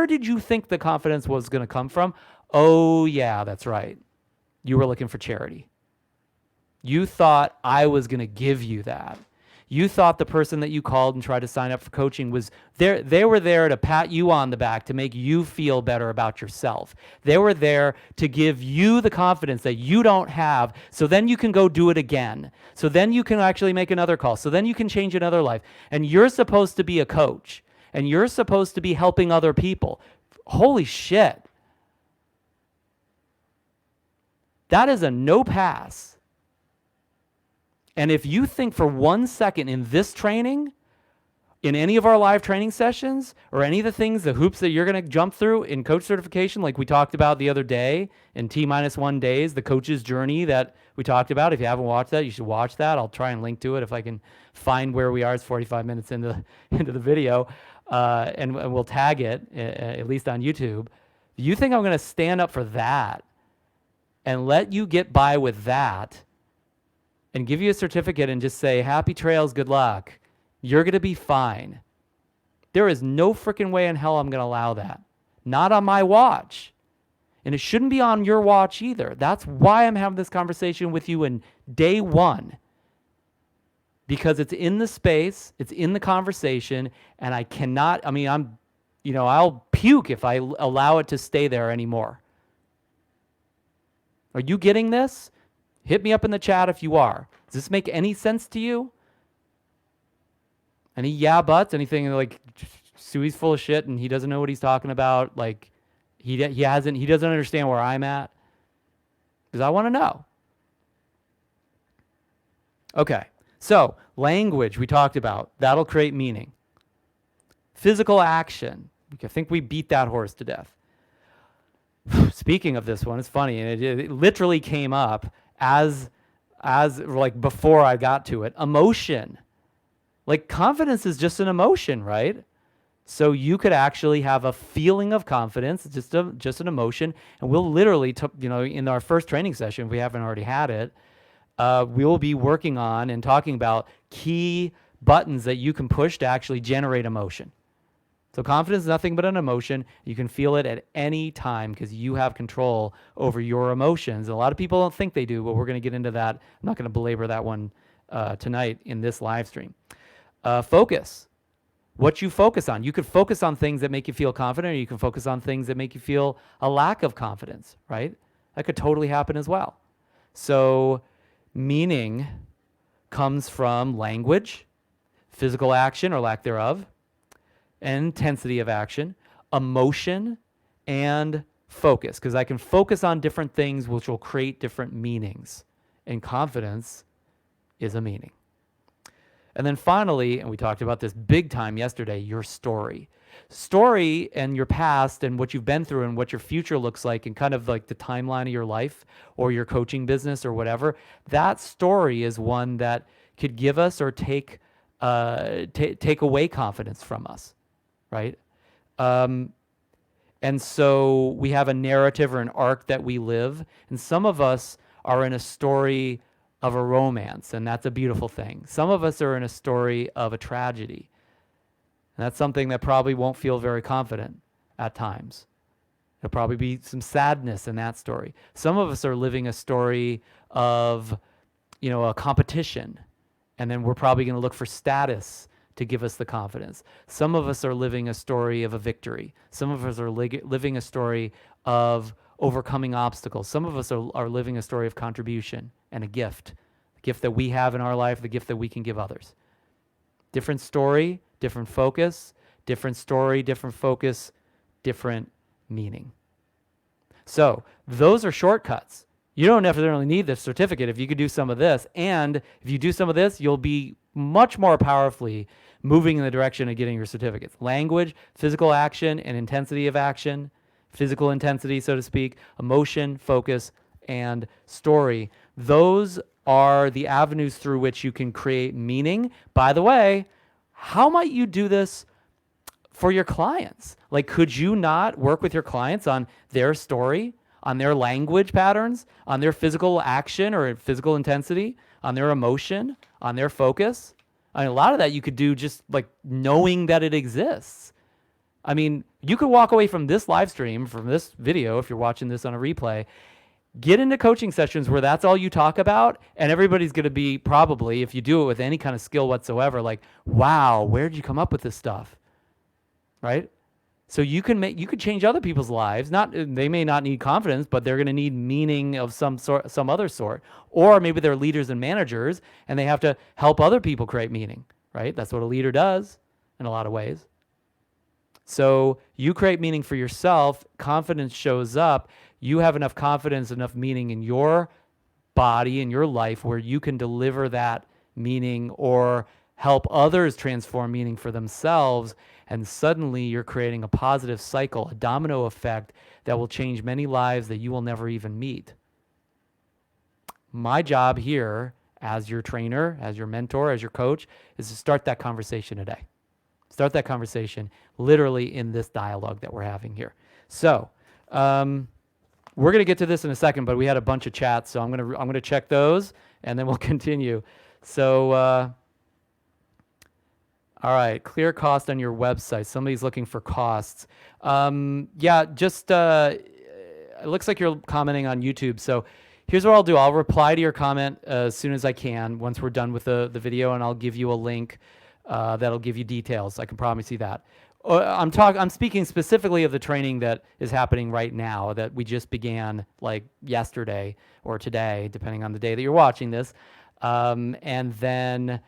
did you think the confidence was going to come from? Oh, yeah, that's right. You were looking for charity. You thought I was going to give you that. You thought the person that you called and tried to sign up for coaching was there. They were there to pat you on the back, to make you feel better about yourself. They were there to give you the confidence that you don't have, so then you can go do it again. So then you can actually make another call. So then you can change another life. And you're supposed to be a coach, and you're supposed to be helping other people. Holy shit. That is a no pass. And if you think for 1 second in this training, in any of our live training sessions, or any of the things, the hoops that you're going to jump through in coach certification, like we talked about the other day in T-1 days, the coach's journey that we talked about. If you haven't watched that, you should watch that. I'll try and link to it if I can find where we are. It's 45 minutes into the video, and we'll tag it, at least on YouTube. You think I'm going to stand up for that and let you get by with that and give you a certificate and just say, happy trails, good luck, you're going to be fine? There is no freaking way in hell I'm going to allow that. Not on my watch. And it shouldn't be on your watch either. That's why I'm having this conversation with you in day one. Because it's in the space, it's in the conversation, and I cannot, I'll puke if I allow it to stay there anymore. Are you getting this? Hit me up in the chat if you are. Does this make any sense to you? Any yeah buts? Anything like Suey's full of shit and he doesn't know what he's talking about? Like he doesn't understand where I'm at? Because I want to know. Okay, so language we talked about. That'll create meaning. Physical action. I think we beat that horse to death. Speaking of this one, it's funny, and it literally came up as like before I got to it. Emotion. Like confidence is just an emotion, right? So you could actually have a feeling of confidence, just an emotion, and we'll literally, in our first training session, if we haven't already had it, we will be working on and talking about key buttons that you can push to actually generate emotion. So confidence is nothing but an emotion. You can feel it at any time because you have control over your emotions. And a lot of people don't think they do, but we're going to get into that. I'm not going to belabor that one tonight in this live stream. Focus. What you focus on. You could focus on things that make you feel confident, or you can focus on things that make you feel a lack of confidence, right? That could totally happen as well. So meaning comes from language, physical action or lack thereof, and intensity of action, emotion, and focus. Because I can focus on different things which will create different meanings. And confidence is a meaning. And then finally, and we talked about this big time yesterday, your story. Story and your past and what you've been through and what your future looks like and kind of like the timeline of your life or your coaching business or whatever, that story is one that could give us or take away confidence from us, right? And so we have a narrative or an arc that we live, and some of us are in a story of a romance, and that's a beautiful thing. Some of us are in a story of a tragedy, and that's something that probably won't feel very confident at times. There'll probably be some sadness in that story. Some of us are living a story of, a competition, and then we're probably going to look for status to give us the confidence. Some of us are living a story of a victory. Some of us are living a story of overcoming obstacles. Some of us are living a story of contribution and a gift that we have in our life, the gift that we can give others. Different story, different focus, different story, different focus, different meaning. So those are shortcuts. You don't necessarily need this certificate if you could do some of this. And if you do some of this, you'll be much more powerfully moving in the direction of getting your certificates. Language, physical action, and intensity of action. Physical intensity, so to speak, emotion, focus, and story. Those are the avenues through which you can create meaning. By the way, how might you do this for your clients? Like, could you not work with your clients on their story, on their language patterns, on their physical action or physical intensity, on their emotion, on their focus? I mean, a lot of that you could do just like knowing that it exists. I mean, you could walk away from this live stream, from this video, if you're watching this on a replay, get into coaching sessions where that's all you talk about, and everybody's going to be probably, if you do it with any kind of skill whatsoever, like, wow, where did you come up with this stuff? Right? So you could change other people's lives. They may not need confidence, but they're going to need meaning of some other sort. Or maybe they're leaders and managers, and they have to help other people create meaning, right? That's what a leader does in a lot of ways. So you create meaning for yourself, confidence shows up, you have enough confidence, enough meaning in your body, in your life, where you can deliver that meaning or help others transform meaning for themselves, and suddenly you're creating a positive cycle, a domino effect that will change many lives that you will never even meet. My job here as your trainer, as your mentor, as your coach, is to start that conversation today. Start that conversation literally in this dialogue that we're having here. So we're going to get to this in a second, but we had a bunch of chats, so I'm going to check those, and then we'll continue. So, all right, clear cost on your website. Somebody's looking for costs. Yeah, just it looks like you're commenting on YouTube. So here's what I'll do. I'll reply to your comment as soon as I can once we're done with the video, and I'll give you a link that'll give you details. I can promise you that. I'm speaking specifically of the training that is happening right now that we just began like yesterday or today, depending on the day that you're watching this. And then,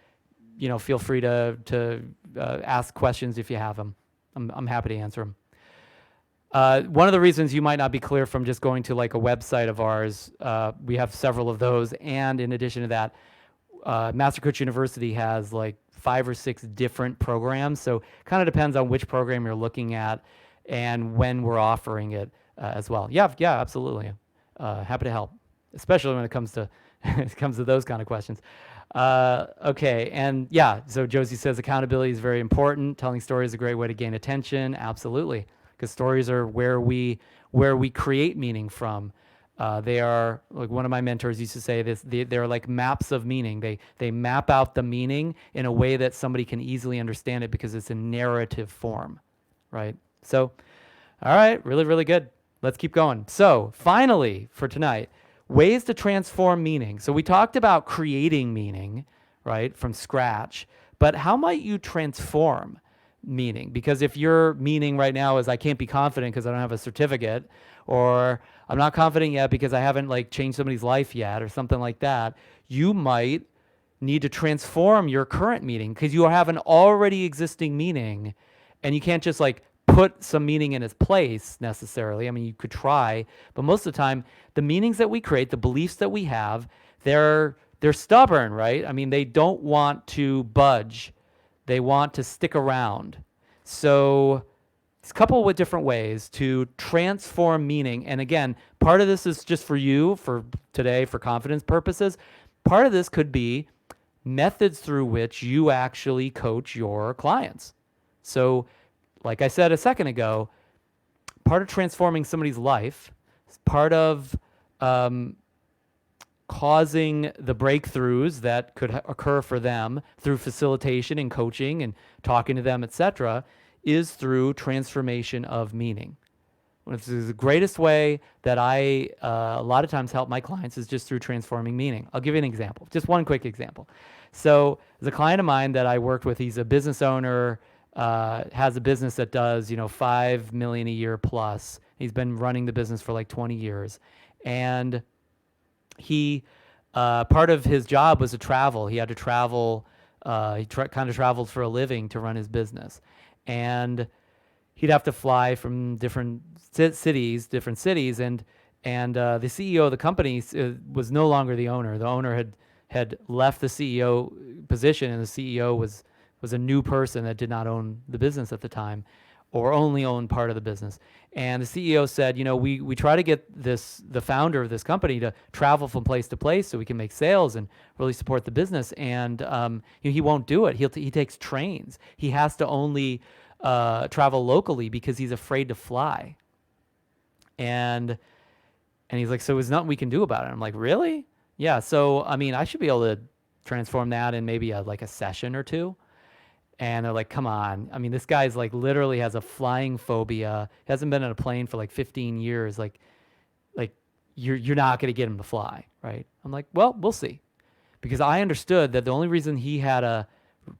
feel free to ask questions if you have them. I'm happy to answer them. One of the reasons you might not be clear from just going to like a website of ours, we have several of those. And in addition to that, Master Coach University has like 5 or 6 different programs. So kind of depends on which program you're looking at and when we're offering it as well. Yeah, absolutely. Happy to help, especially when it comes to it comes to those kind of questions. Okay, and yeah, so Josie says accountability is very important. Telling stories is a great way to gain attention. Absolutely, because stories are where we create meaning from. They are, like one of my mentors used to say this, they're like maps of meaning. They map out the meaning in a way that somebody can easily understand it because it's a narrative form, right? So, all right, really, really good. Let's keep going. So finally for tonight, ways to transform meaning. So we talked about creating meaning, right, from scratch, but how might you transform meaning? Because if your meaning right now is I can't be confident because I don't have a certificate, or I'm not confident yet because I haven't like changed somebody's life yet, or something like that, you might need to transform your current meaning because you have an already existing meaning, and you can't just like put some meaning in its place necessarily. I mean, you could try, but most of the time, the meanings that we create, the beliefs that we have, they're stubborn, right? I mean, they don't want to budge. They want to stick around. So it's a couple with different ways to transform meaning. And again, part of this is just for you for today for confidence purposes. Part of this could be methods through which you actually coach your clients. So like I said a second ago, part of transforming somebody's life is part of causing the breakthroughs that could occur for them through facilitation and coaching and talking to them, etc., is through transformation of meaning. This is the greatest way that I a lot of times help my clients is just through transforming meaning. I'll give you an example, just one quick example. So there's a client of mine that I worked with. He's a business owner, has a business that does, $5 million a year plus. He's been running the business for like 20 years. And he, part of his job was to travel. He had to travel. He kind of traveled for a living to run his business. And he'd have to fly from different cities, and the CEO of the company was no longer the owner. The owner had left the CEO position, and the CEO was a new person that did not own the business at the time, or only owned part of the business. And the CEO said, we try to get the founder of this company to travel from place to place so we can make sales and really support the business. And he won't do it. He takes trains. He has to only travel locally because he's afraid to fly. And he's like, so there's nothing we can do about it. I'm like, really? Yeah. So, I mean, I should be able to transform that in maybe like a session or two. And they're like, come on. I mean, this guy's like literally has a flying phobia. He hasn't been on a plane for like 15 years. Like you're not going to get him to fly, right? I'm like, well, we'll see. Because I understood that the only reason he had a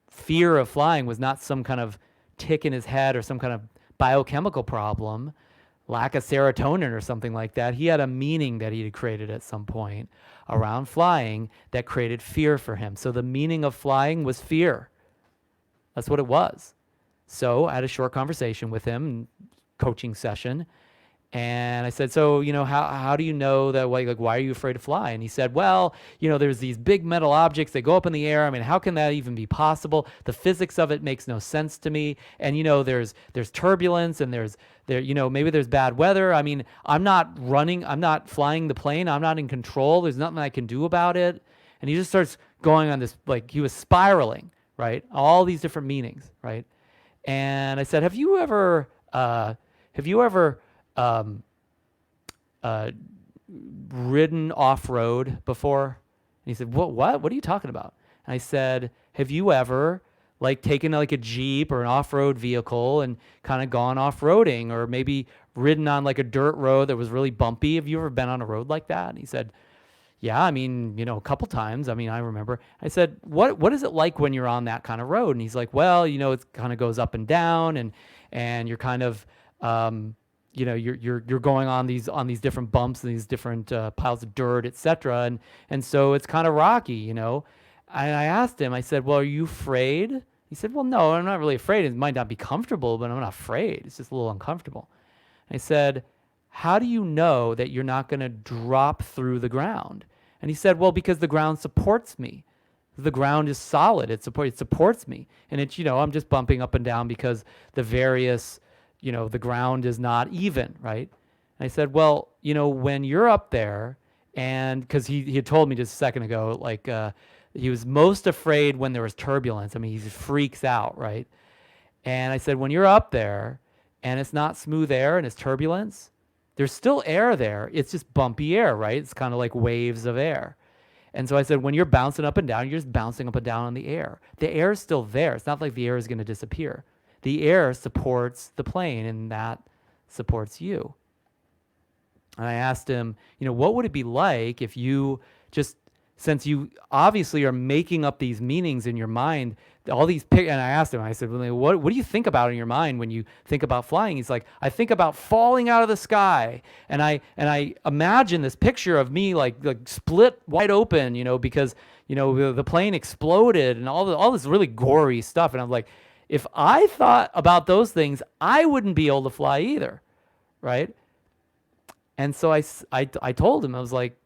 fear of flying was not some kind of tick in his head or some kind of biochemical problem, lack of serotonin or something like that. He had a meaning that he had created at some point around flying that created fear for him. So the meaning of flying was fear. That's what it was. So I had a short conversation with him, coaching session. And I said, so, how do you know that, like, why are you afraid to fly? And he said, well, there's these big metal objects that go up in the air. I mean, how can that even be possible? The physics of it makes no sense to me. And, there's turbulence and maybe there's bad weather. I mean, I'm not flying the plane. I'm not in control. There's nothing I can do about it. And he just starts going on this, like he was spiraling, right? All these different meanings, right? And I said, have you ever ridden off-road before? And he said, what are you talking about? And I said, have you ever like taken like a Jeep or an off-road vehicle and kind of gone off-roading, or maybe ridden on like a dirt road that was really bumpy? Have you ever been on a road like that? And he said, yeah, I mean, a couple times. I mean, I remember. I said, what is it like when you're on that kind of road? And he's like, well, it kind of goes up and down, and you're kind of, you're going on these different bumps and these different piles of dirt, etc. And so it's kind of rocky, And I asked him, I said, well, are you afraid? He said, well, no, I'm not really afraid. It might not be comfortable, but I'm not afraid. It's just a little uncomfortable. And I said, how do you know that you're not going to drop through the ground? And he said, well, because the ground supports me. The ground is solid. It supports me. And it's, I'm just bumping up and down because the various, the ground is not even, right? And I said, well, when you're up there, and because he had told me just a second ago, like he was most afraid when there was turbulence. I mean, he just freaks out, right? And I said, when you're up there and it's not smooth air and it's turbulence, there's still air there. It's just bumpy air, right? It's kind of like waves of air. And so I said, when you're bouncing up and down, you're just bouncing up and down on the air. The air is still there. It's not like the air is going to disappear. The air supports the plane, and that supports you. And I asked him, what would it be like if you just, since you obviously are making up these meanings in your mind, all these and I asked him, I said, well, what do you think about in your mind when you think about flying? He's like, I think about falling out of the sky, and I imagine this picture of me like split wide open, because the plane exploded and all this really gory stuff. And I'm like, if I thought about those things, I wouldn't be able to fly either, right? And so I told him, I was like,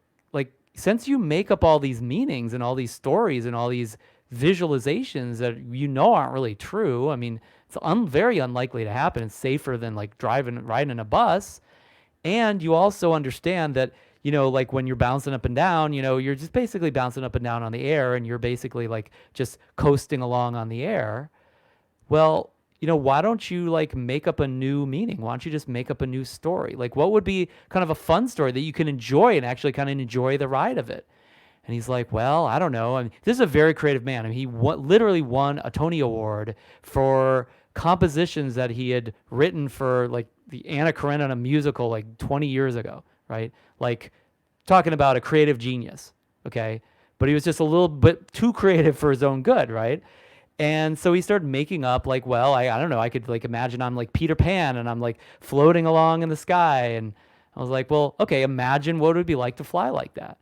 since you make up all these meanings and all these stories and all these visualizations that aren't really true, I mean, it's very unlikely to happen. It's safer than like riding a bus. And you also understand that, like when you're bouncing up and down, you're just basically bouncing up and down on the air, and you're basically like just coasting along on the air. Well, why don't you like make up a new meaning? Why don't you just make up a new story? Like, what would be kind of a fun story that you can enjoy and actually kind of enjoy the ride of it? And he's like, well, I don't know. I mean, this is a very creative man. I mean, he literally won a Tony Award for compositions that he had written for like the Anna Karenina musical like 20 years ago, right? Like talking about a creative genius, okay? But he was just a little bit too creative for his own good, right? And so he started making up like, well, I don't know, I could like imagine I'm like Peter Pan and I'm like floating along in the sky. And I was like, well, okay, imagine what it would be like to fly like that.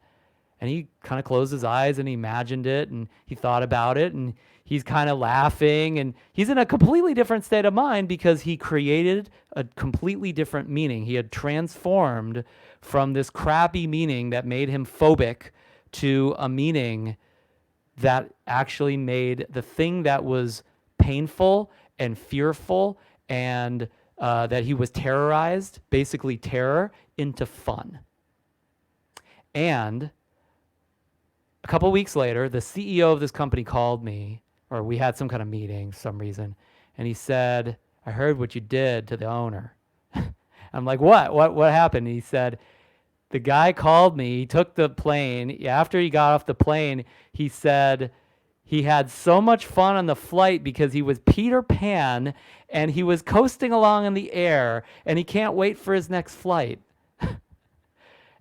And he kind of closed his eyes and he imagined it and he thought about it, and he's kind of laughing, and he's in a completely different state of mind because he created a completely different meaning. He had transformed from this crappy meaning that made him phobic to a meaning that actually made the thing that was painful and fearful and that he was terrorized, basically terror, into fun. And a couple weeks later, the CEO of this company called me, or we had some kind of meeting for some reason, and he said, I heard what you did to the owner. I'm like, what happened? And he said, the guy called me, he took the plane. After he got off the plane, he said he had so much fun on the flight because he was Peter Pan and he was coasting along in the air, and he can't wait for his next flight.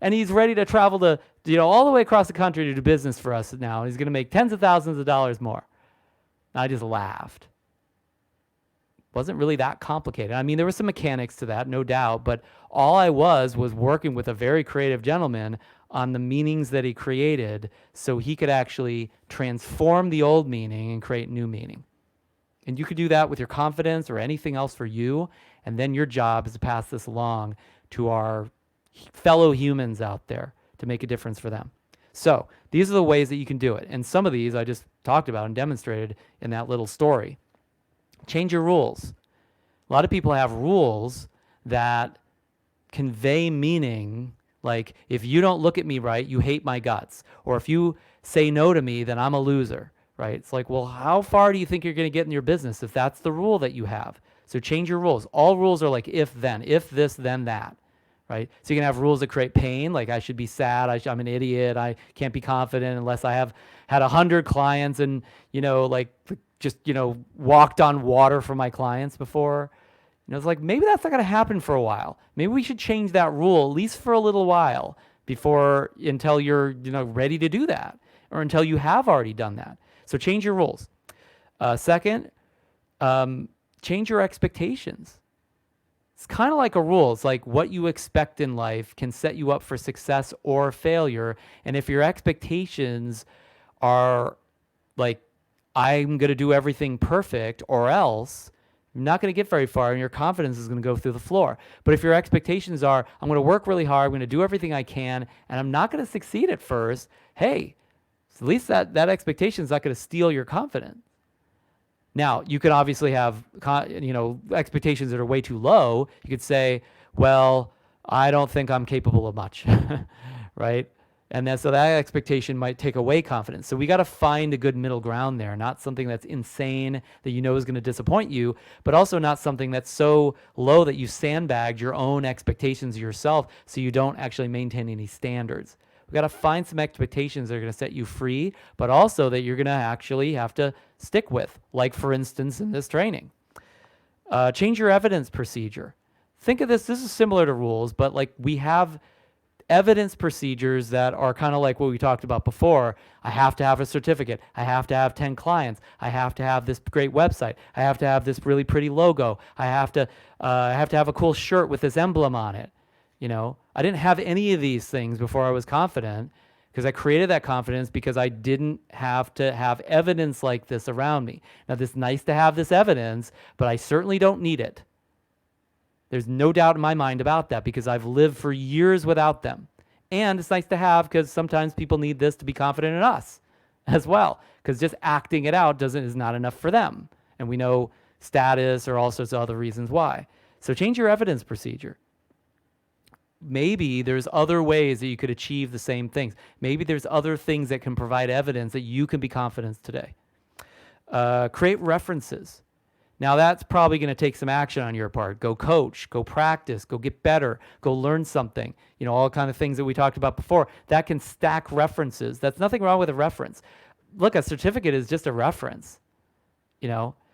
And he's ready to travel to, all the way across the country to do business for us now. He's going to make tens of thousands of dollars more. And I just laughed. Wasn't really that complicated. I mean, there were some mechanics to that, no doubt, but all I was working with a very creative gentleman on the meanings that he created so he could actually transform the old meaning and create new meaning. And you could do that with your confidence or anything else for you, and then your job is to pass this along to our fellow humans out there to make a difference for them. So these are the ways that you can do it. And some of these I just talked about and demonstrated in that little story. Change your rules. A lot of people have rules that convey meaning, like if you don't look at me right, you hate my guts. Or if you say no to me, then I'm a loser, right? It's like, well, how far do you think you're going to get in your business if that's the rule that you have? So change your rules. All rules are like if then, if this, then that. Right? So you can have rules that create pain, like I should be sad, I'm an idiot, I can't be confident unless I have had 100 clients and, walked on water for my clients before. It's like, maybe that's not going to happen for a while. Maybe we should change that rule, at least for a little while, until you're, ready to do that, or until you have already done that. So change your rules. Second, change your expectations. It's kind of like a rule. It's like what you expect in life can set you up for success or failure. And if your expectations are like, I'm going to do everything perfect or else, you're not going to get very far and your confidence is going to go through the floor. But if your expectations are, I'm going to work really hard, I'm going to do everything I can, and I'm not going to succeed at first, hey, So at least that expectation is not going to steal your confidence. Now, you could obviously have, expectations that are way too low. You could say, well, I don't think I'm capable of much, right? And then so that expectation might take away confidence. So we got to find a good middle ground there, not something that's insane that you know is going to disappoint you, but also not something that's so low that you sandbagged your own expectations of yourself so you don't actually maintain any standards. We got to find some expectations that are going to set you free, but also that you're going to actually have to stick with, like for instance in this training. Change your evidence procedure. Think of this is similar to rules, but like we have evidence procedures that are kind of like what we talked about before. I have to have a certificate. I have to have 10 clients. I have to have this great website. I have to have this really pretty logo. I have to have a cool shirt with this emblem on it. I didn't have any of these things before I was confident, because I created that confidence because I didn't have to have evidence like this around me. Now, it's nice to have this evidence, but I certainly don't need it. There's no doubt in my mind about that because I've lived for years without them. And it's nice to have because sometimes people need this to be confident in us as well, because just acting it out is not enough for them. And we know status or all sorts of other reasons why. So change your evidence procedure. Maybe there's other ways that you could achieve the same things. Maybe there's other things that can provide evidence that you can be confident today. Create references. Now that's probably going to take some action on your part. Go coach, go practice, go get better, go learn something. All kind of things that we talked about before. That can stack references. That's nothing wrong with a reference. Look, a certificate is just a reference,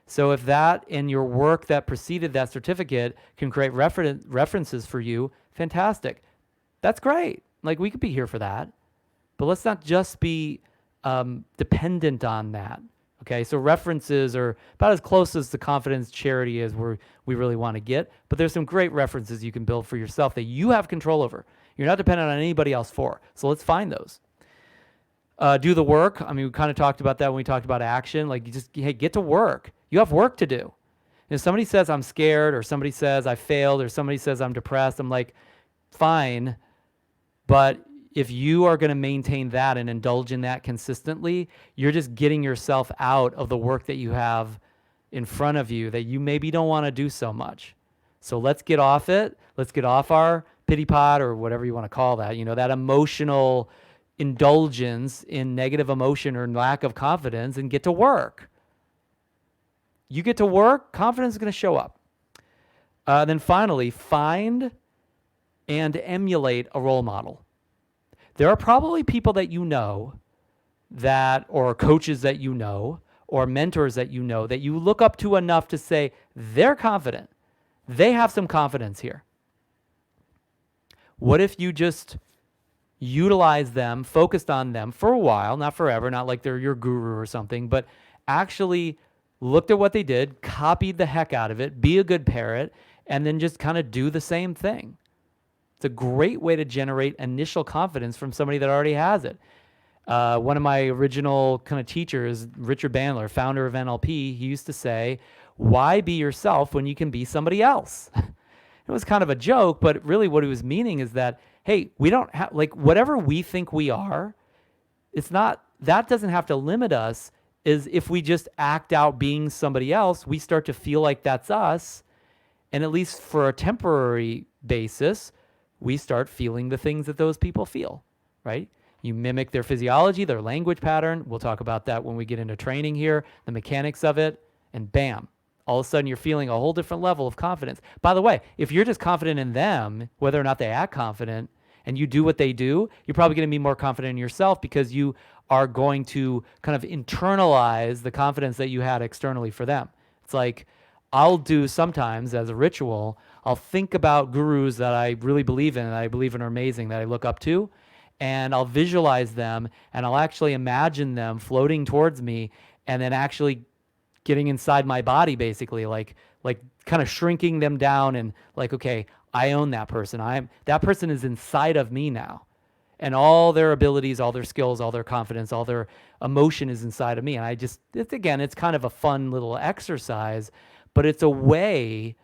So if that in your work that preceded that certificate can create references for you, fantastic. That's great. Like we could be here for that. But let's not just be dependent on that. Okay, so references are about as close as the confidence charity is where we really want to get. But there's some great references you can build for yourself that you have control over. You're not dependent on anybody else for. So let's find those. Do the work. I mean, we kind of talked about that when we talked about action. Like, get to work. You have work to do. If somebody says I'm scared, or somebody says I failed, or somebody says I'm depressed, I'm like, fine. But if you are going to maintain that and indulge in that consistently, you're just getting yourself out of the work that you have in front of you that you maybe don't want to do so much. So let's get off it. Let's get off our pity pot or whatever you want to call that, that emotional indulgence in negative emotion or lack of confidence, and get to work. You get to work, confidence is going to show up. Then finally, find and emulate a role model. There are probably people that or coaches that or mentors that that you look up to enough to say, they're confident. They have some confidence here. What if you just utilize them, focused on them for a while, not forever, not like they're your guru or something, but actually looked at what they did, copied the heck out of it, be a good parrot, and then just kind of do the same thing. It's a great way to generate initial confidence from somebody that already has it. One of my original kind of teachers, Richard Bandler, founder of NLP, he used to say, why be yourself when you can be somebody else? It was kind of a joke, but really what he was meaning is that, hey, we don't have, whatever we think we are, that doesn't have to limit us. Is if we just act out being somebody else, we start to feel like that's us. And at least for a temporary basis, we start feeling the things that those people feel, right? You mimic their physiology, their language pattern. We'll talk about that when we get into training here, the mechanics of it, and bam, all of a sudden you're feeling a whole different level of confidence. By the way, if you're just confident in them, whether or not they act confident, and you do what they do, you're probably going to be more confident in yourself because you are going to kind of internalize the confidence that you had externally for them. It's like, I'll do sometimes as a ritual, I'll think about gurus that I really believe in, that I believe in are amazing, that I look up to, and I'll visualize them, and I'll actually imagine them floating towards me, and then actually getting inside my body, basically, like kind of shrinking them down, and like, okay, I own that person. That person is inside of me now, and all their abilities, all their skills, all their confidence, all their emotion is inside of me. And it's kind of a fun little exercise, but it's a way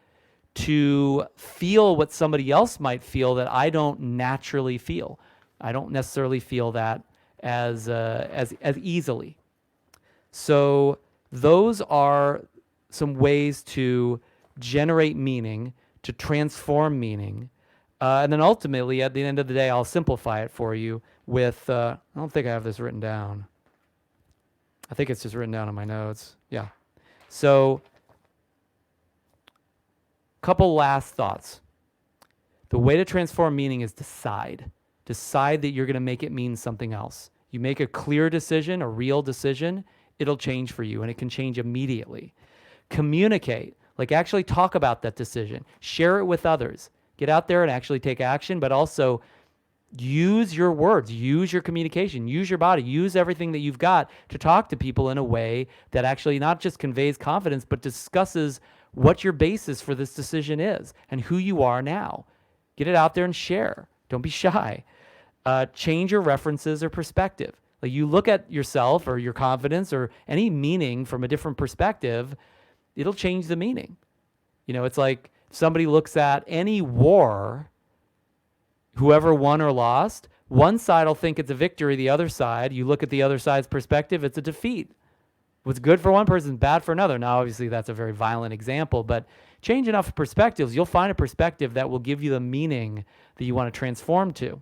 to feel what somebody else might feel that I don't naturally feel. I don't necessarily feel that as easily. So those are some ways to generate meaning, to transform meaning. And then ultimately, at the end of the day, I'll simplify it for you with, I don't think I have this written down. I think it's just written down in my notes. Yeah. So, couple last thoughts. The way to transform meaning is decide. Decide that you're going to make it mean something else. You make a clear decision, a real decision, it'll change for you, and it can change immediately. Communicate, like actually talk about that decision. Share it with others. Get out there and actually take action, but also use your words, use your communication, use your body, use everything that you've got to talk to people in a way that actually not just conveys confidence, but discusses what your basis for this decision is and who you are now. Get it out there and share. Don't be shy. Change your references or perspective. Like you look at yourself or your confidence or any meaning from a different perspective, it'll change the meaning. You know, it's like if somebody looks at any war, whoever won or lost, one side will think it's a victory, the other side, you look at the other side's perspective, it's a defeat. What's good for one person is bad for another. Now, obviously, that's a very violent example, but change enough perspectives, you'll find a perspective that will give you the meaning that you want to transform to.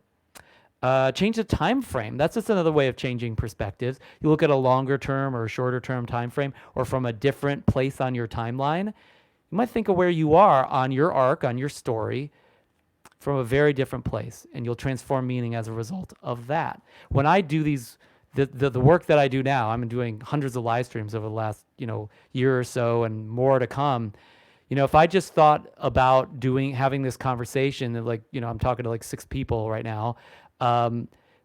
Change the time frame. That's just another way of changing perspectives. You look at a longer term or a shorter term time frame or from a different place on your timeline. You might think of where you are on your arc, on your story, from a very different place, and you'll transform meaning as a result of that. When I do these, the work that I do now, I'm doing hundreds of live streams over the last year or so, and more to come. If I just thought about having this conversation, that I'm talking to 6 people right now,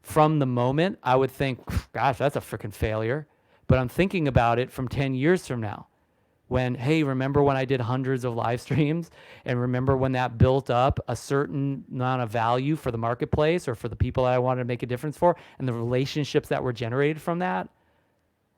from the moment, I would think, gosh, that's a freaking failure. But I'm thinking about it from 10 years from now. When, hey, remember when I did hundreds of live streams, and remember when that built up a certain amount of value for the marketplace or for the people that I wanted to make a difference for, and the relationships that were generated from that?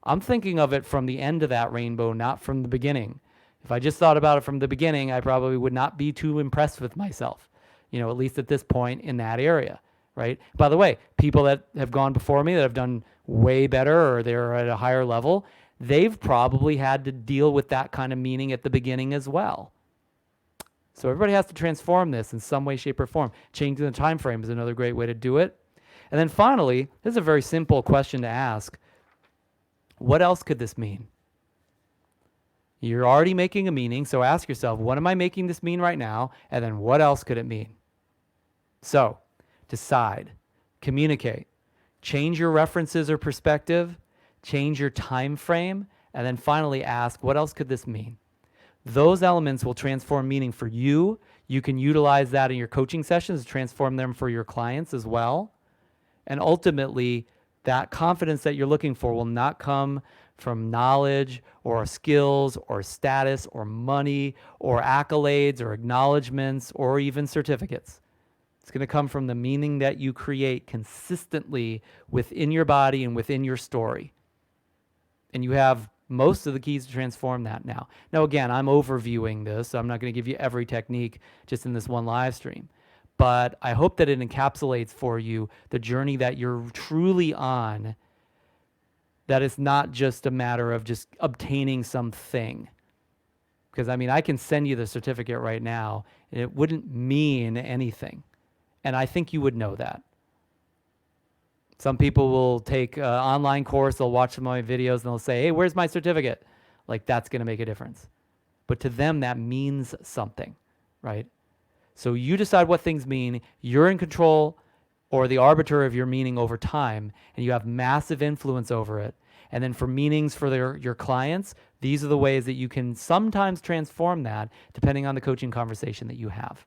I'm thinking of it from the end of that rainbow, not from the beginning. If I just thought about it from the beginning, I probably would not be too impressed with myself, at least at this point in that area, right? By the way, people that have gone before me that have done way better or they're at a higher level, they've probably had to deal with that kind of meaning at the beginning as well. So everybody has to transform this in some way, shape, or form. Changing the time frame is another great way to do it. And then finally, this is a very simple question to ask. What else could this mean? You're already making a meaning, so ask yourself, what am I making this mean right now? And then what else could it mean? So decide, communicate, change your references or perspective, change your time frame, and then finally ask, what else could this mean? Those elements will transform meaning for you. You can utilize that in your coaching sessions, transform them for your clients as well. And ultimately, that confidence that you're looking for will not come from knowledge or skills or status or money or accolades or acknowledgments or even certificates. It's going to come from the meaning that you create consistently within your body and within your story. And you have most of the keys to transform that now. Now, again, I'm overviewing this, so I'm not going to give you every technique just in this one live stream. But I hope that it encapsulates for you the journey that you're truly on, that it's not just a matter of just obtaining something. Because, I can send you the certificate right now, and it wouldn't mean anything. And I think you would know that. Some people will take an online course, they'll watch some of my videos, and they'll say, hey, where's my certificate? That's going to make a difference. But to them, that means something, right? So you decide what things mean. You're in control or the arbiter of your meaning over time, and you have massive influence over it. And then for meanings for your clients, these are the ways that you can sometimes transform that depending on the coaching conversation that you have.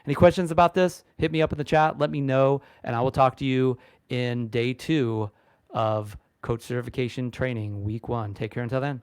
Any questions about this? Hit me up in the chat. Let me know, and I will talk to you in day 2 of Coach Certification Training, week 1. Take care until then.